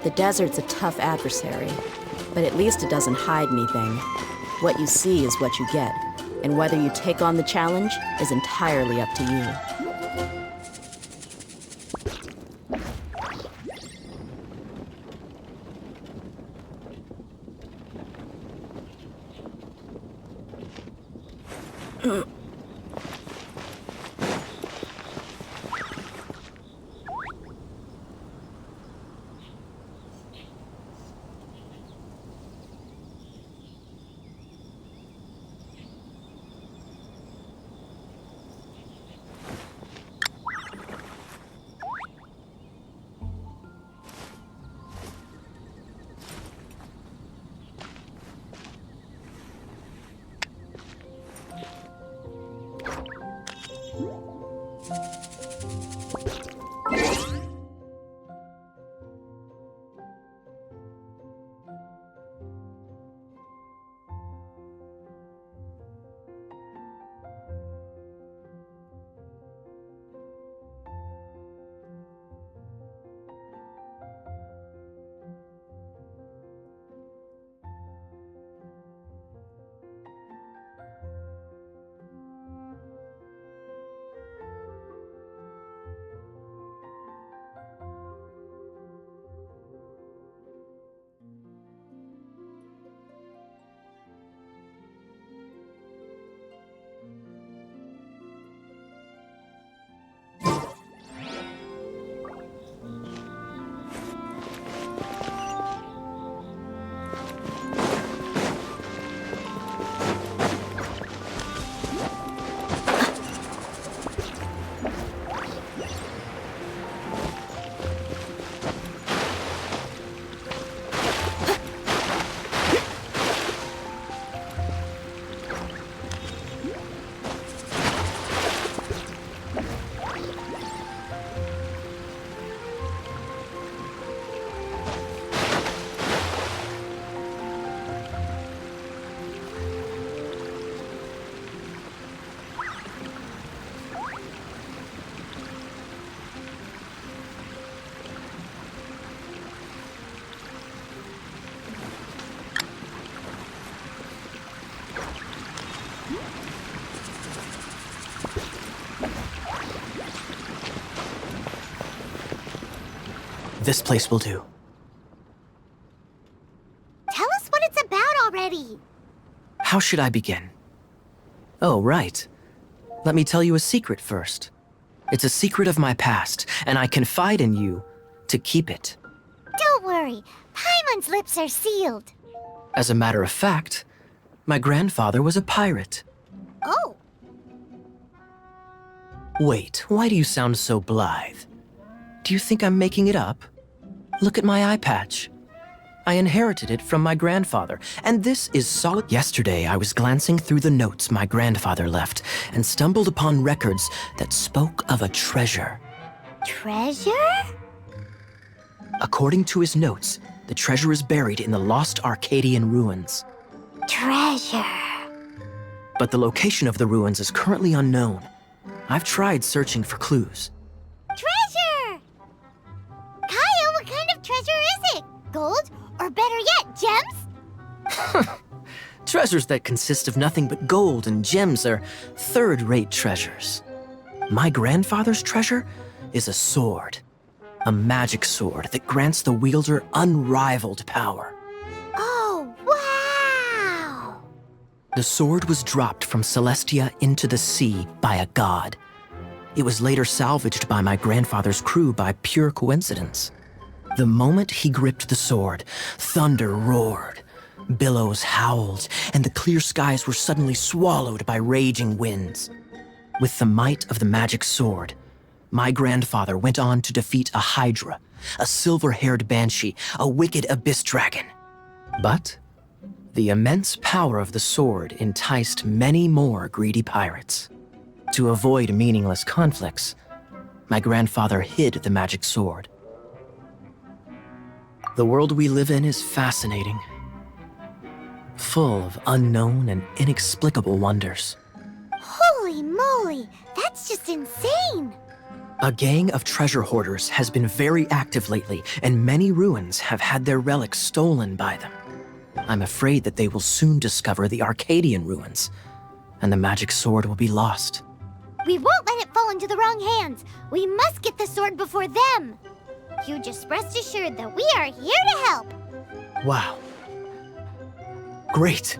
The desert's a tough adversary, but at least it doesn't hide anything. What you see is what you get, and whether you take on the challenge is entirely up to you. This place will do. Tell us what it's about already. How should I begin? Oh, right. Let me tell you a secret first. It's a secret of my past, and I confide in you to keep it. Don't worry. Paimon's lips are sealed. As a matter of fact, my grandfather was a pirate. Oh. Wait, why do you sound so blithe? Do you think I'm making it up? Look at my eye patch. I inherited it from my grandfather, and this is solid. Yesterday, I was glancing through the notes my grandfather left and stumbled upon records that spoke of a treasure. Treasure? According to his notes, the treasure is buried in the lost Arcadian ruins. Treasure. But the location of the ruins is currently unknown. I've tried searching for clues. Treasure! Kaya, what kind of treasure is it? Gold? Or better yet, gems? Treasures that consist of nothing but gold and gems are third-rate treasures. My grandfather's treasure is a sword. A magic sword that grants the wielder unrivaled power. Oh, wow! The sword was dropped from Celestia into the sea by a god. It was later salvaged by my grandfather's crew by pure coincidence. The moment he gripped the sword, thunder roared, billows howled, and the clear skies were suddenly swallowed by raging winds. With the might of the magic sword, my grandfather went on to defeat a hydra, a silver-haired banshee, a wicked abyss dragon. But the immense power of the sword enticed many more greedy pirates. To avoid meaningless conflicts, my grandfather hid the magic sword. The world we live in is fascinating, full of unknown and inexplicable wonders. Holy moly, that's just insane! A gang of treasure hoarders has been very active lately, and many ruins have had their relics stolen by them. I'm afraid that they will soon discover the Arcadian ruins, and the magic sword will be lost. We won't let it fall into the wrong hands. We must get the sword before them. You just rest assured that we are here to help. Wow. Great.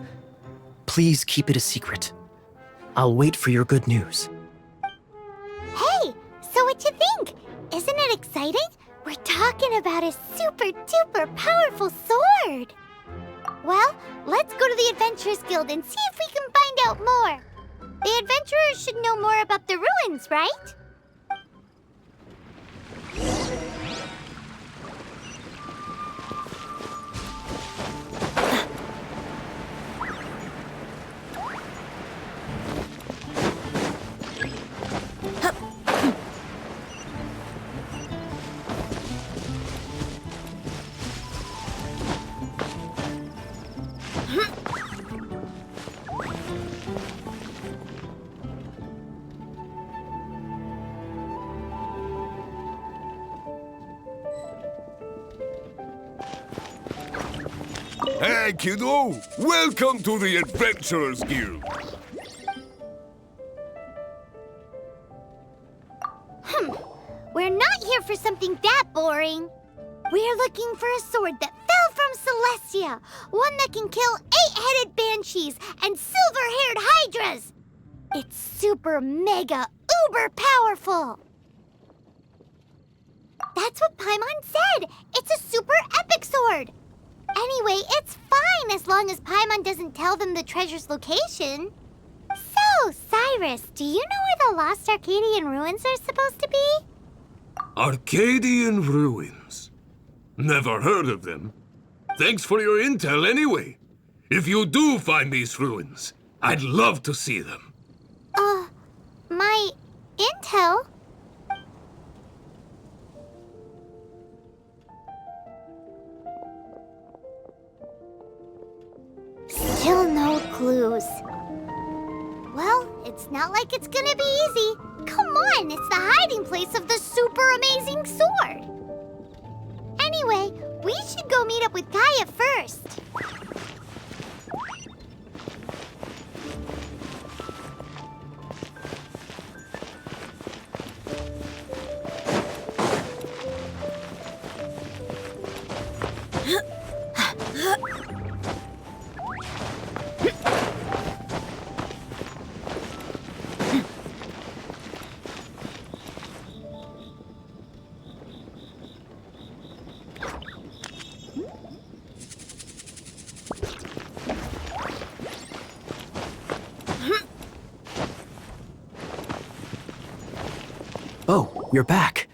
Please keep it a secret. I'll wait for your good news. Hey, so what you think? Isn't it exciting? We're talking about a super-duper powerful sword. Well, let's go to the Adventurers Guild and see if we can find out more. The adventurers should know more about the ruins, right? Hey, kiddo! Welcome to the Adventurers Guild! We're not here for something that boring. We're looking for a sword that fell from Celestia. One that can kill 8-headed banshees and silver-haired hydras. It's super mega uber powerful. That's what Paimon said. It's a super epic sword. Anyway, it's fine as long as Paimon doesn't tell them the treasure's location. So, Cyrus, do you know where the lost Arcadian ruins are supposed to be? Arcadian ruins? Never heard of them. Thanks for your intel anyway. If you do find these ruins, I'd love to see them. My intel? Still no clues. Well, it's not like it's gonna be easy. Come on, it's the hiding place of the super amazing sword. Anyway, we should go meet up with Kaya first. Oh, you're back.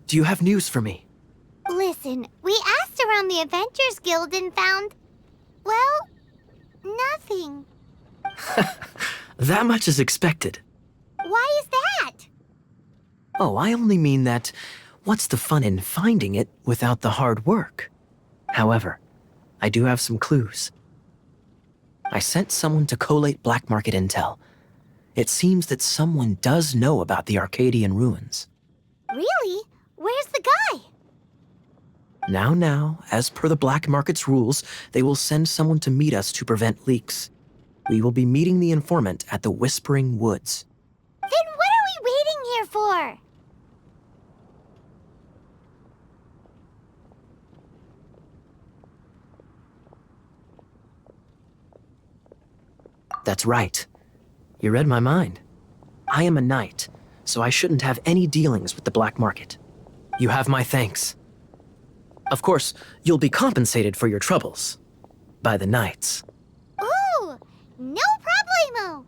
Do you have news for me? Listen, we asked asked around the Adventures Guild and found, well, nothing. That much is expected. Why is that? Oh, I only mean that what's the fun in finding it without the hard work? However, I do have some clues. I sent someone to collate black market intel. It seems that someone does know about the Arcadian ruins. Really? Where's the guy? Now, as per the black market's rules, they will send someone to meet us to prevent leaks. We will be meeting the informant at the Whispering Woods. Then what are we waiting here for? That's right. You read my mind. I am a knight, so I shouldn't have any dealings with the black market. You have my thanks. Of course, you'll be compensated for your troubles. By the knights. Ooh, no problemo.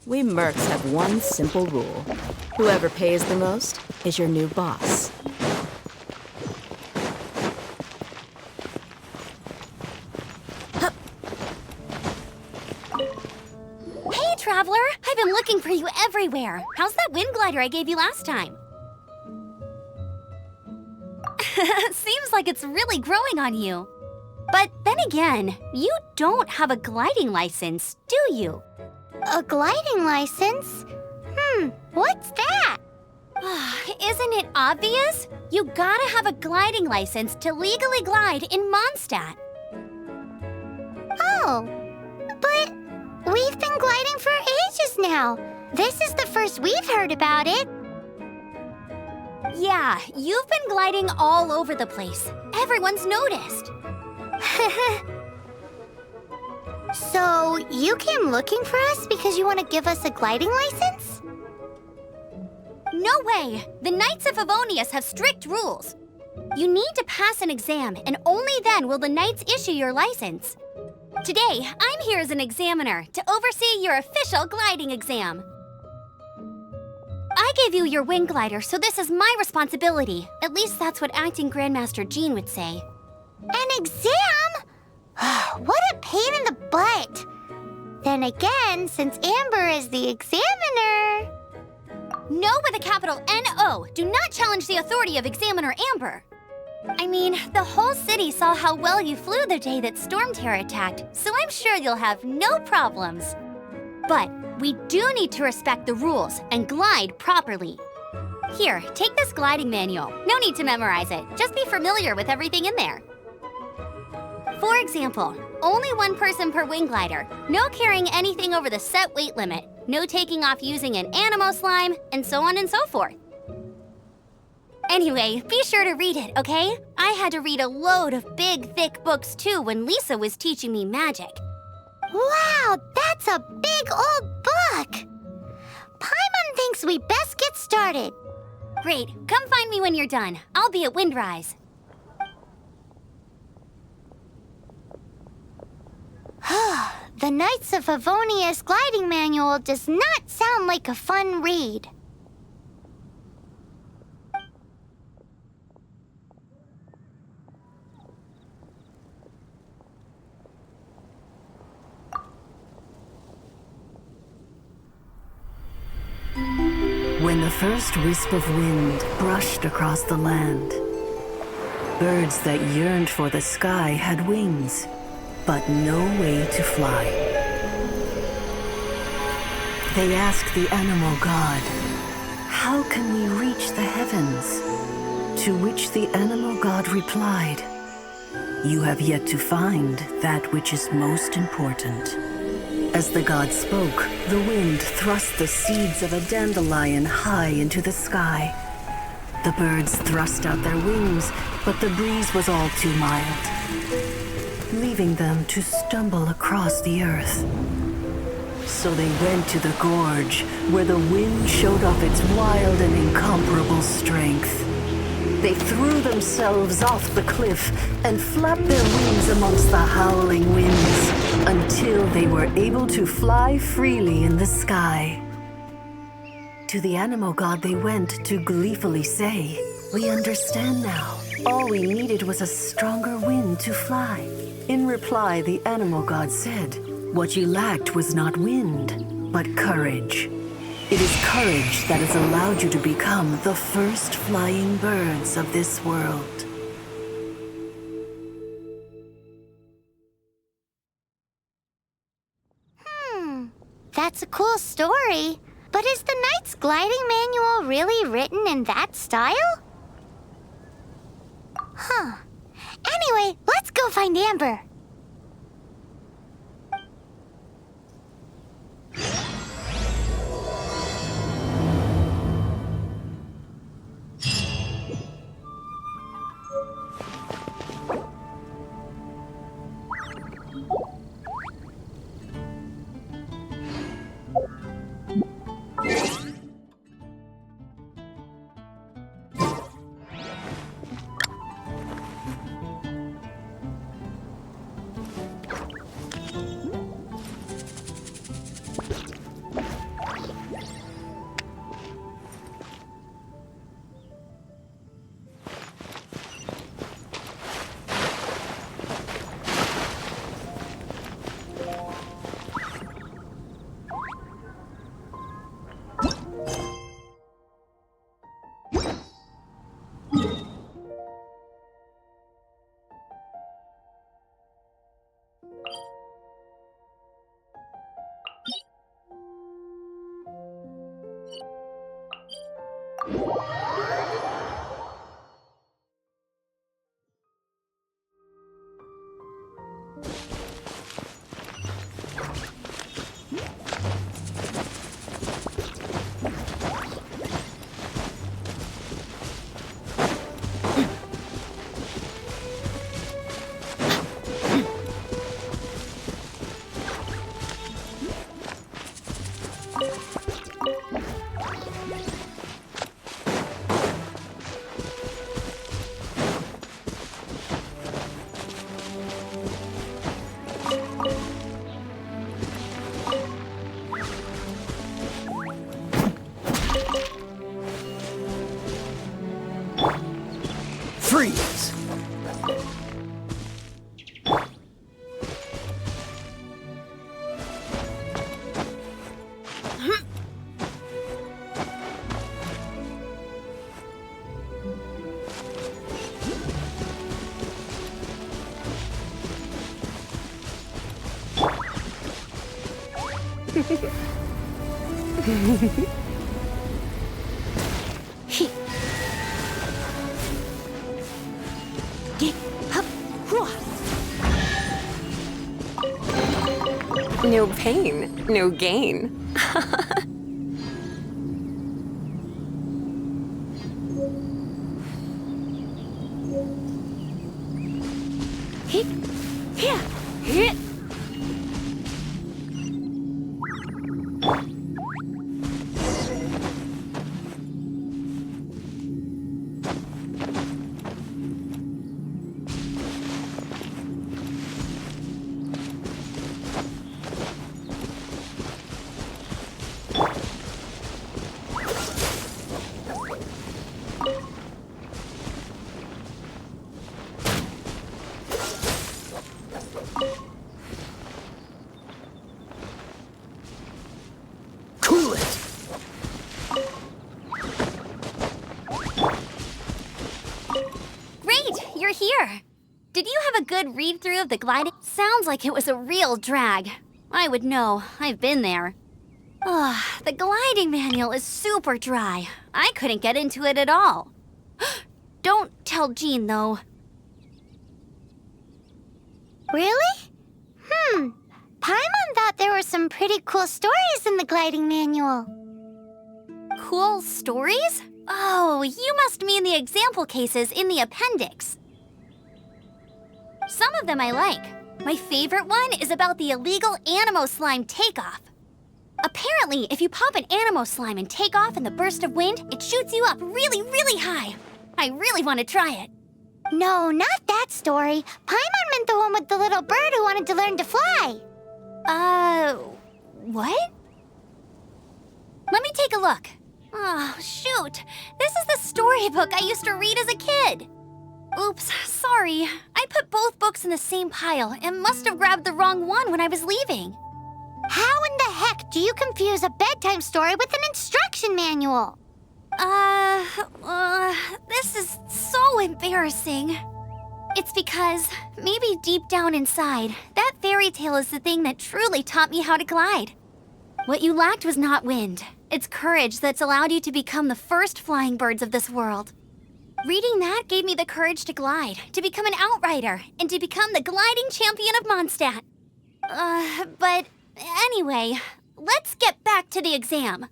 We mercs have one simple rule. Whoever pays the most is your new boss. Hey, Traveler! I've been looking for you everywhere. How's that wind glider I gave you last time? Seems like it's really growing on you. But then again, you don't have a gliding license, do you? A gliding license? What's that? Isn't it obvious? You gotta have a gliding license to legally glide in Mondstadt. Oh, but we've been gliding for ages now. This is the first we've heard about it. Yeah, you've been gliding all over the place. Everyone's noticed. So, you came looking for us because you want to give us a gliding license? No way! The Knights of Favonius have strict rules. You need to pass an exam, and only then will the Knights issue your license. Today, I'm here as an examiner to oversee your official gliding exam. I gave you your wing glider, so this is my responsibility. At least that's what Acting Grandmaster Jean would say. An exam? What a pain in the butt. Then again, since Amber is the examiner... No with a capital N-O. Do not challenge the authority of Examiner Amber. I mean, the whole city saw how well you flew the day that Storm Terror attacked, so I'm sure you'll have no problems. But we do need to respect the rules and glide properly. Here, take this gliding manual. No need to memorize it. Just be familiar with everything in there. For example, only one person per wing glider, no carrying anything over the set weight limit, no taking off using an animo slime, and so on and so forth. Anyway, be sure to read it, okay? I had to read a load of big, thick books too when Lisa was teaching me magic. Wow, that's a big old book! Paimon thinks we best get started. Great, come find me when you're done. I'll be at Windrise. The Knights of Favonius gliding manual does not sound like a fun read. When the first wisp of wind brushed across the land, Birds that yearned for the sky had wings, but no way to fly. They asked the animal god, "How can we reach the heavens?" To which the animal god replied, "You have yet to find that which is most important." As the god spoke, the wind thrust the seeds of a dandelion high into the sky. The birds thrust out their wings, but the breeze was all too mild, leaving them to stumble across the earth. So they went to the gorge, where the wind showed off its wild and incomparable strength. They threw themselves off the cliff and flapped their wings amongst the howling winds until they were able to fly freely in the sky. To the animal god they went to gleefully say, "We understand now. All we needed was a stronger wind to fly." In reply, the animal god said, "What you lacked was not wind, but courage. It is courage that has allowed you to become the first flying birds of this world." That's a cool story. But is the Knight's gliding manual really written in that style? Huh. Anyway, let's go find Amber. Freeze! No pain, no gain. here. Did you have a good read-through of the gliding? Sounds like it was a real drag. I would know. I've been there. Ugh, the gliding manual is super dry. I couldn't get into it at all. Don't tell Jean, though. Really? Paimon thought there were some pretty cool stories in the gliding manual. Cool stories? Oh, you must mean the example cases in the appendix. Some of them I like. My favorite one is about the illegal Animo slime takeoff. Apparently, if you pop an Animo slime and take off in the burst of wind, it shoots you up really, really high. I really want to try it. No, not that story. Paimon meant the one with the little bird who wanted to learn to fly. What? Let me take a look. Oh, shoot. This is the storybook I used to read as a kid. Oops, sorry. I put both books in the same pile and must have grabbed the wrong one when I was leaving. How in the heck do you confuse a bedtime story with an instruction manual? This is so embarrassing. It's because, maybe deep down inside, that fairy tale is the thing that truly taught me how to glide. What you lacked was not wind. It's courage that's allowed you to become the first flying birds of this world. Reading that gave me the courage to glide, to become an outrider, and to become the gliding champion of Mondstadt. But anyway, let's get back to the exam.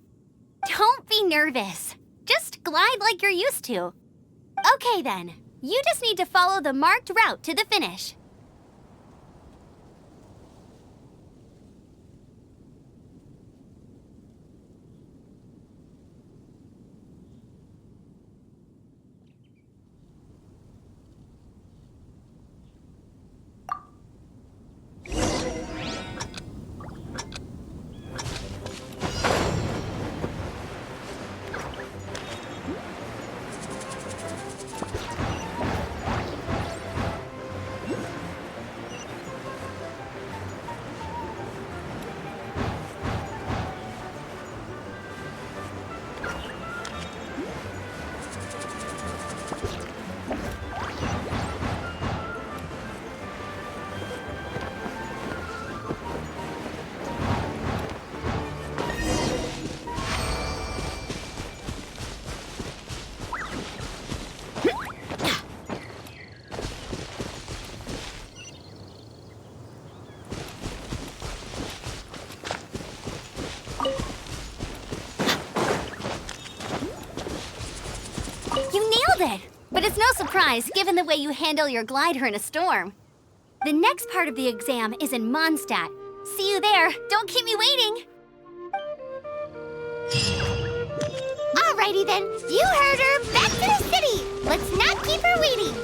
Don't be nervous. Just glide like you're used to. Okay then, you just need to follow the marked route to the finish. But it's no surprise, given the way you handle your glider in a storm. The next part of the exam is in Mondstadt. See you there. Don't keep me waiting. Alrighty then, you heard her. Back to the city. Let's not keep her waiting.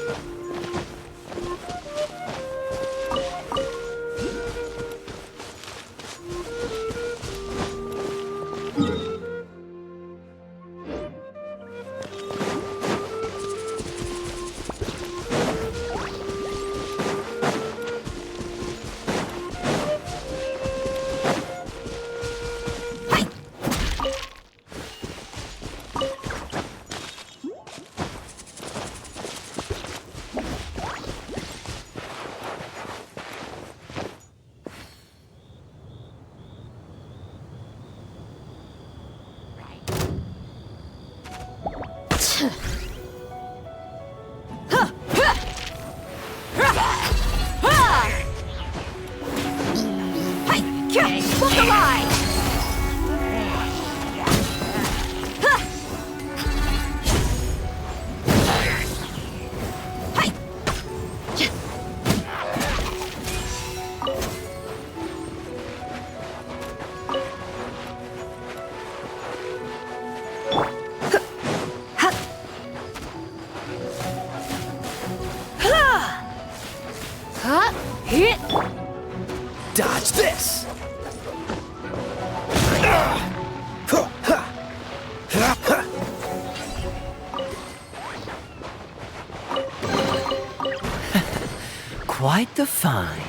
Dodge this! Quite the find.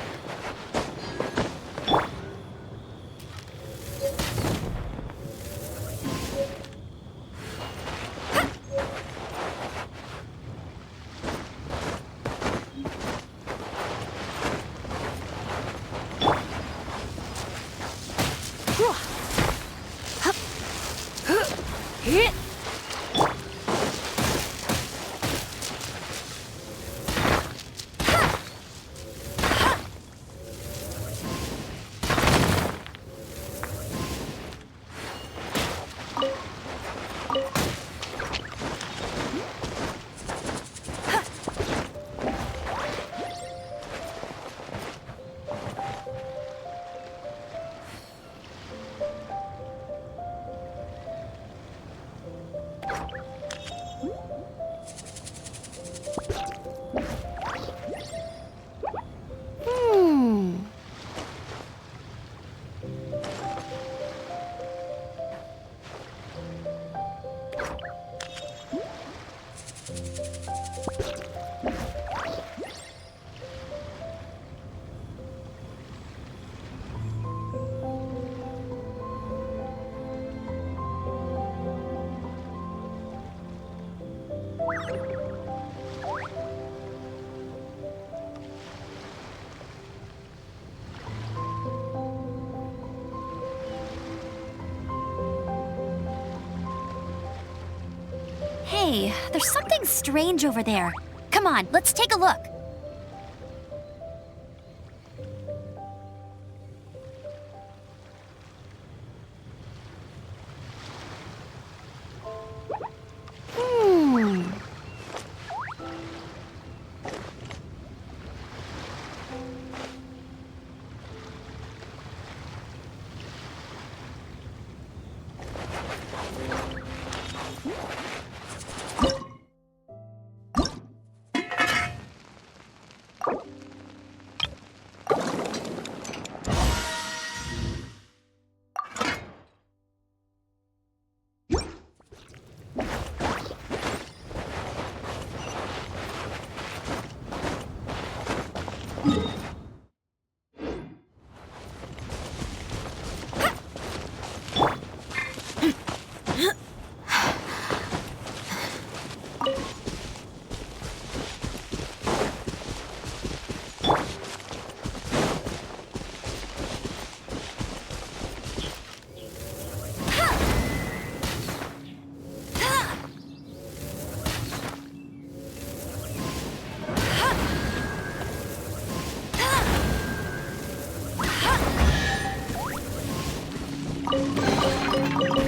Hey, there's something strange over there. Come on, let's take a look.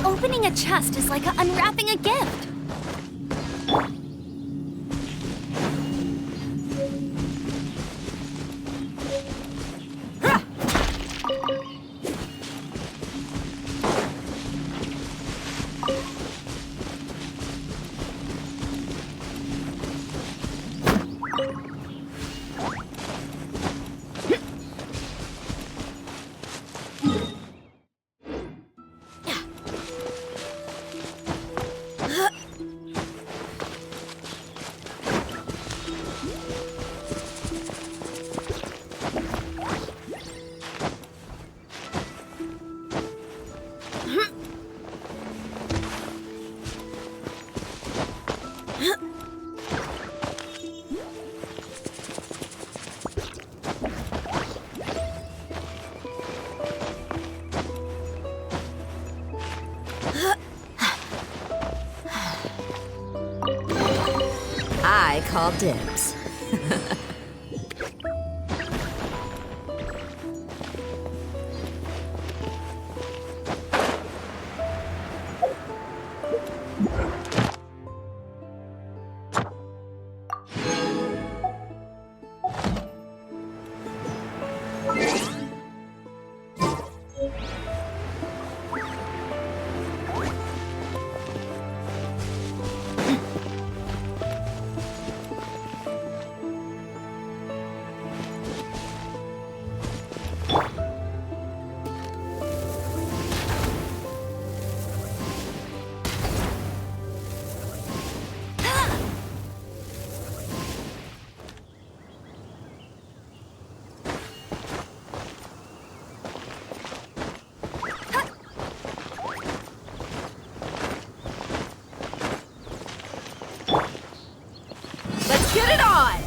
Opening a chest is like unwrapping a gift. I call dibs. Get it on!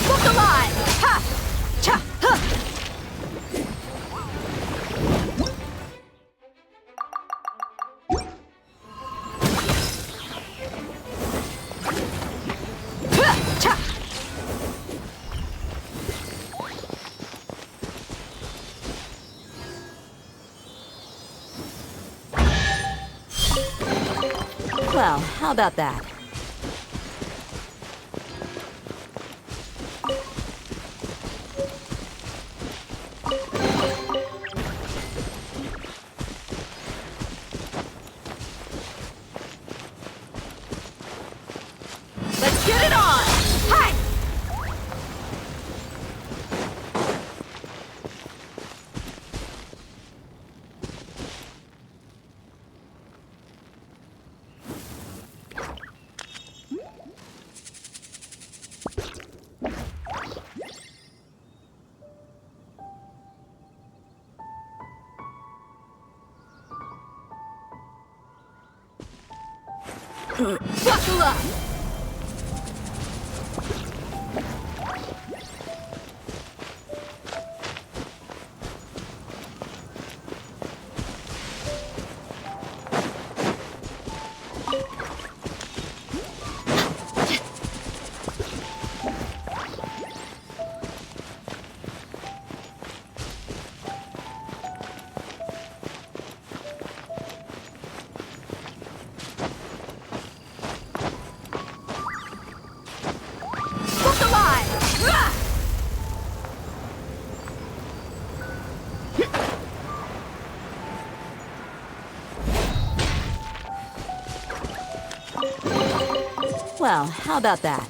Look alive! Ha! Cha! Ha! Well, how about that? Let's get it on! Hi! Buckle up! Well, how about that?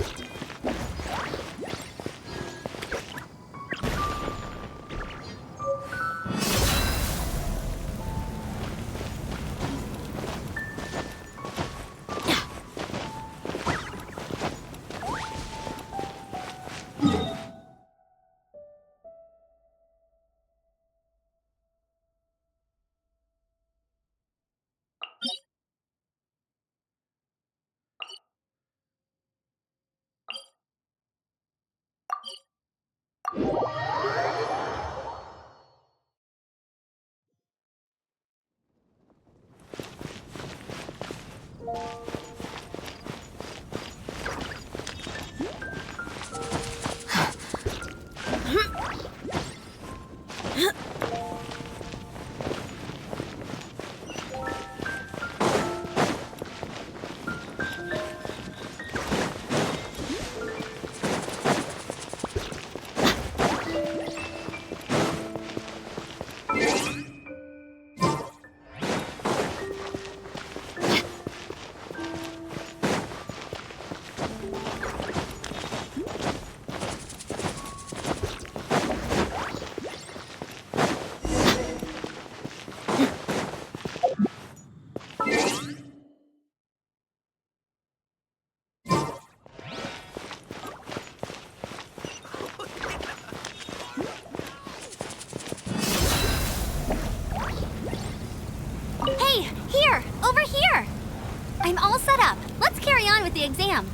The exam.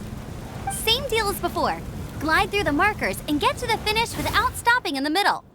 Same deal as before. Glide through the markers and get to the finish without stopping in the middle.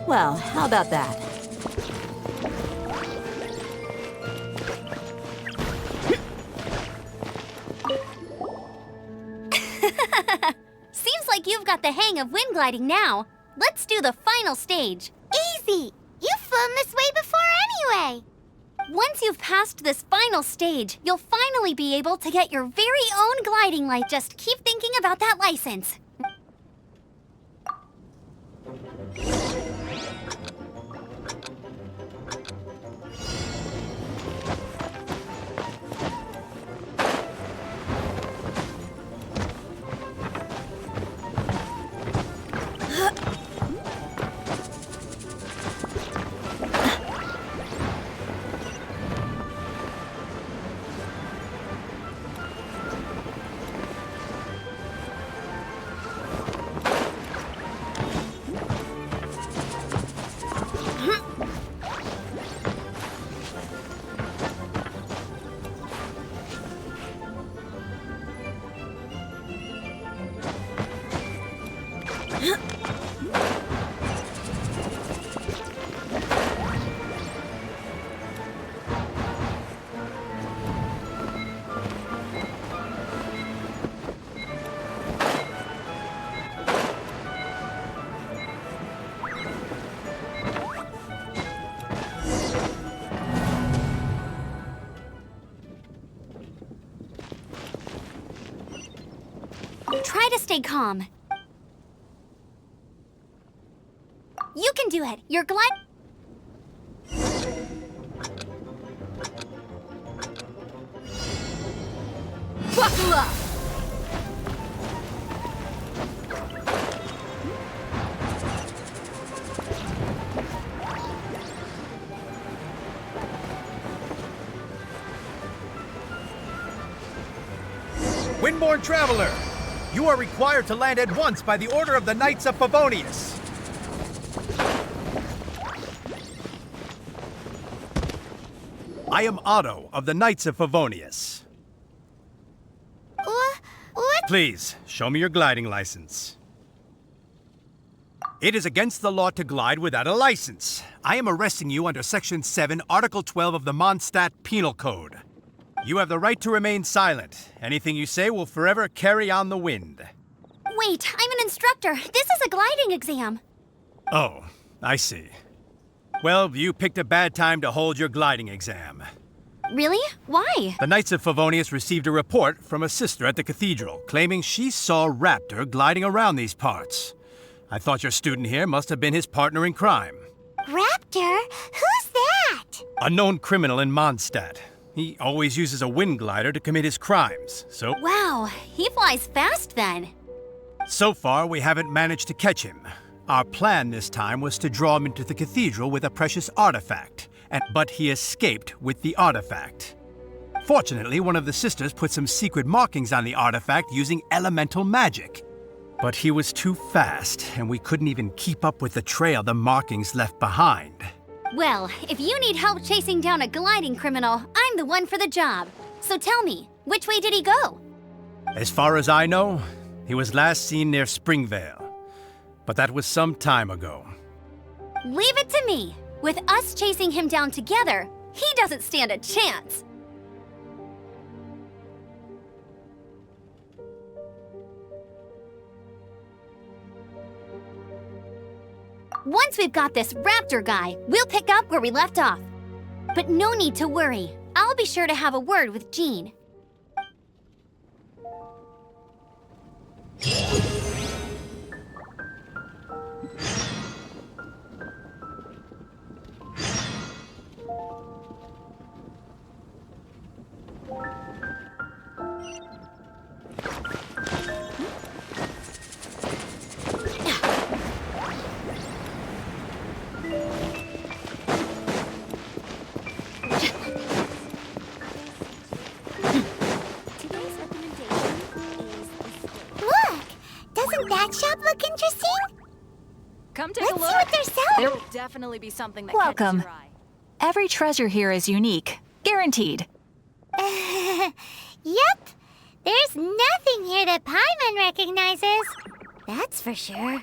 Well, how about that? Seems like you've got the hang of wind gliding now. Let's do the final stage. Easy! You've flown this way before anyway! Once you've passed this final stage, you'll finally be able to get your very own gliding light. Just keep thinking about that license. Try to stay calm. You can do it. You're glide. Buckle up! Windborne Traveler, you are required to land at once by the order of the Knights of Favonius. I am Otto of the Knights of Favonius. What? Please, show me your gliding license. It is against the law to glide without a license. I am arresting you under Section 7, Article 12 of the Mondstadt Penal Code. You have the right to remain silent. Anything you say will forever carry on the wind. Wait, I'm an instructor. This is a gliding exam. Oh, I see. Well, you picked a bad time to hold your gliding exam. Really? Why? The Knights of Favonius received a report from a sister at the cathedral claiming she saw Raptor gliding around these parts. I thought your student here must have been his partner in crime. Raptor? Who's that? A known criminal in Mondstadt. He always uses a wind glider to commit his crimes, so... Wow, he flies fast then. So far, we haven't managed to catch him. Our plan this time was to draw him into the cathedral with a precious artifact, but he escaped with the artifact. Fortunately, one of the sisters put some secret markings on the artifact using elemental magic. But he was too fast, and we couldn't even keep up with the trail the markings left behind. Well, if you need help chasing down a gliding criminal, I'm the one for the job. So tell me, which way did he go? As far as I know, he was last seen near Springvale. But that was some time ago. Leave it to me. With us chasing him down together, he doesn't stand a chance. Once we've got this Raptor guy, we'll pick up where we left off. But no need to worry. I'll be sure to have a word with Jean. That shop look interesting? Come take a look. Let's see what they're selling. There will definitely be something that Welcome. catches your eye. Every treasure here is unique. Guaranteed. Yep. There's nothing here that Paimon recognizes. That's for sure.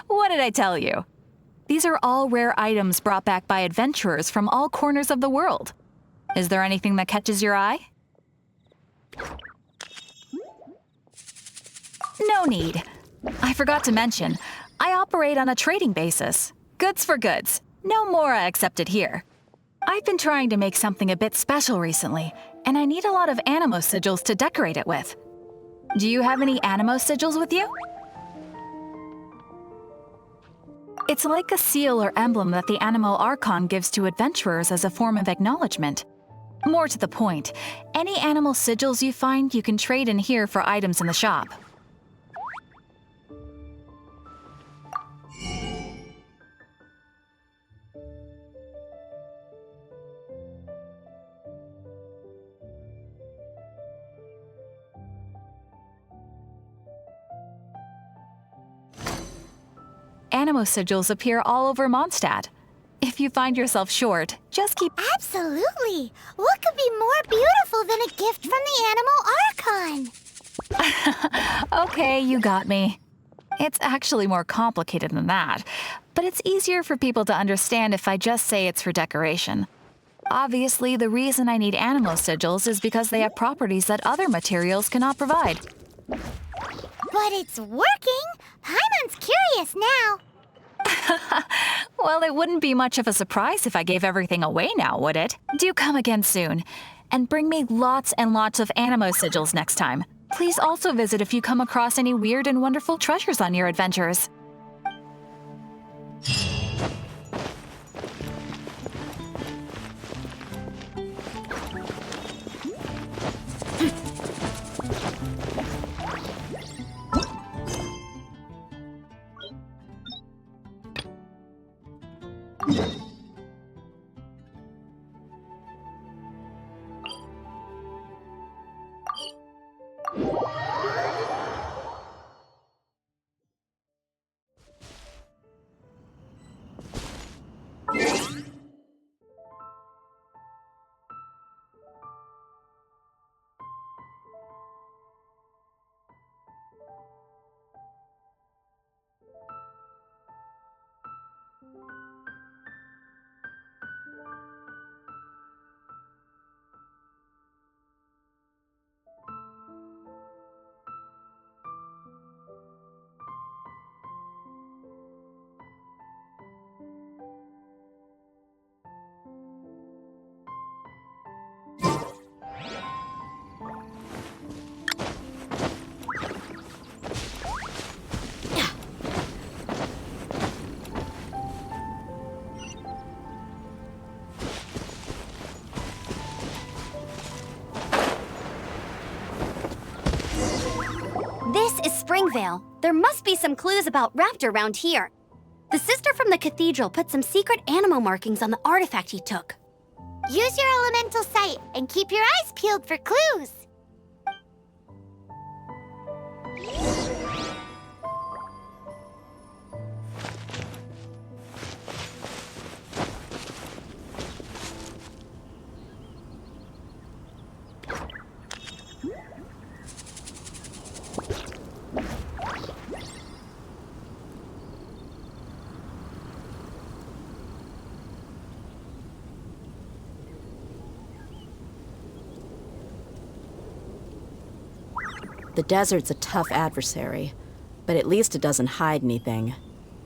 What did I tell you? These are all rare items brought back by adventurers from all corners of the world. Is there anything that catches your eye? No need. I forgot to mention, I operate on a trading basis. Goods for goods. No Mora accepted here. I've been trying to make something a bit special recently, and I need a lot of animo sigils to decorate it with. Do you have any animo sigils with you? It's like a seal or emblem that the Animo Archon gives to adventurers as a form of acknowledgement. More to the point, any animal sigils you find you can trade in here for items in the shop. Animo sigils appear all over Mondstadt. If you find yourself short, just keep... Absolutely! What could be more beautiful than a gift from the Animal Archon? Okay, you got me. It's actually more complicated than that, but it's easier for people to understand if I just say it's for decoration. Obviously, the reason I need animo sigils is because they have properties that other materials cannot provide. But it's working! Paimon's curious now. Well, it wouldn't be much of a surprise if I gave everything away now, would it? Do come again soon, and bring me lots and lots of animo sigils next time. Please also visit if you come across any weird and wonderful treasures on your adventures. This is Springvale. There must be some clues about Raptor around here. The sister from the cathedral put some secret animal markings on the artifact he took. Use your elemental sight and keep your eyes peeled for clues. The desert's a tough adversary, but at least it doesn't hide anything.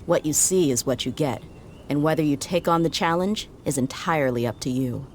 What you see is what you get, and whether you take on the challenge is entirely up to you.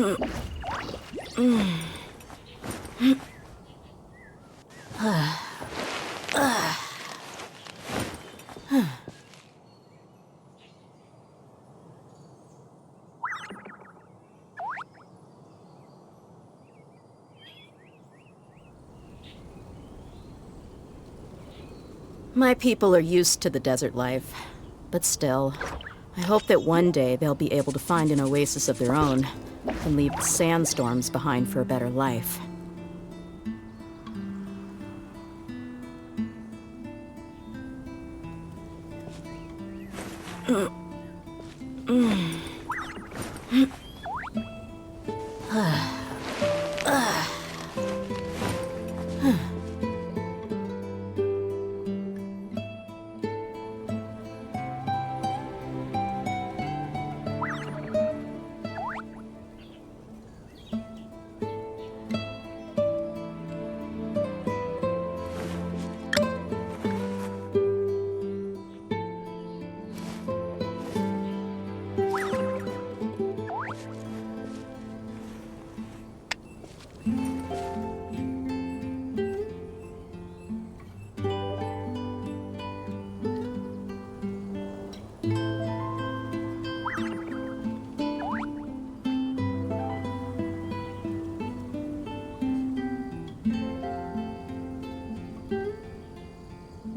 My people are used to the desert life, but still, I hope that one day they'll be able to find an oasis of their own and leave the sandstorms behind for a better life.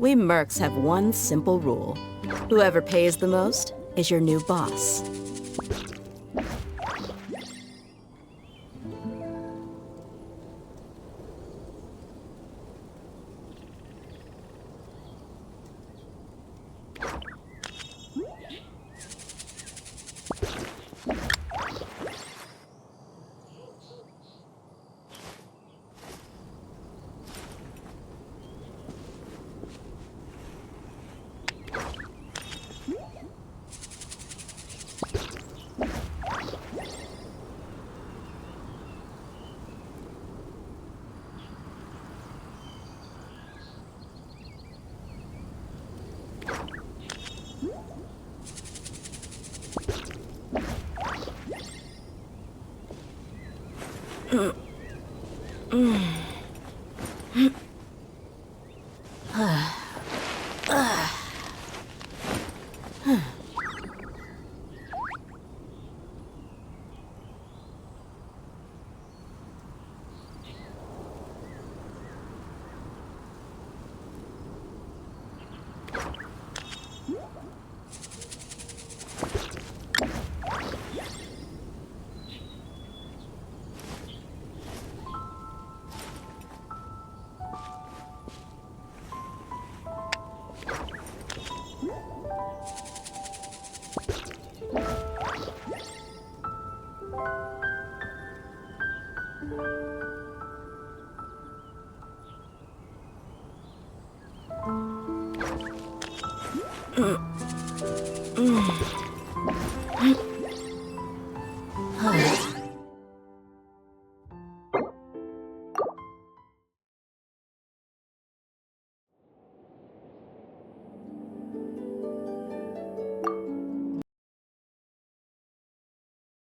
We mercs have one simple rule. Whoever pays the most is your new boss.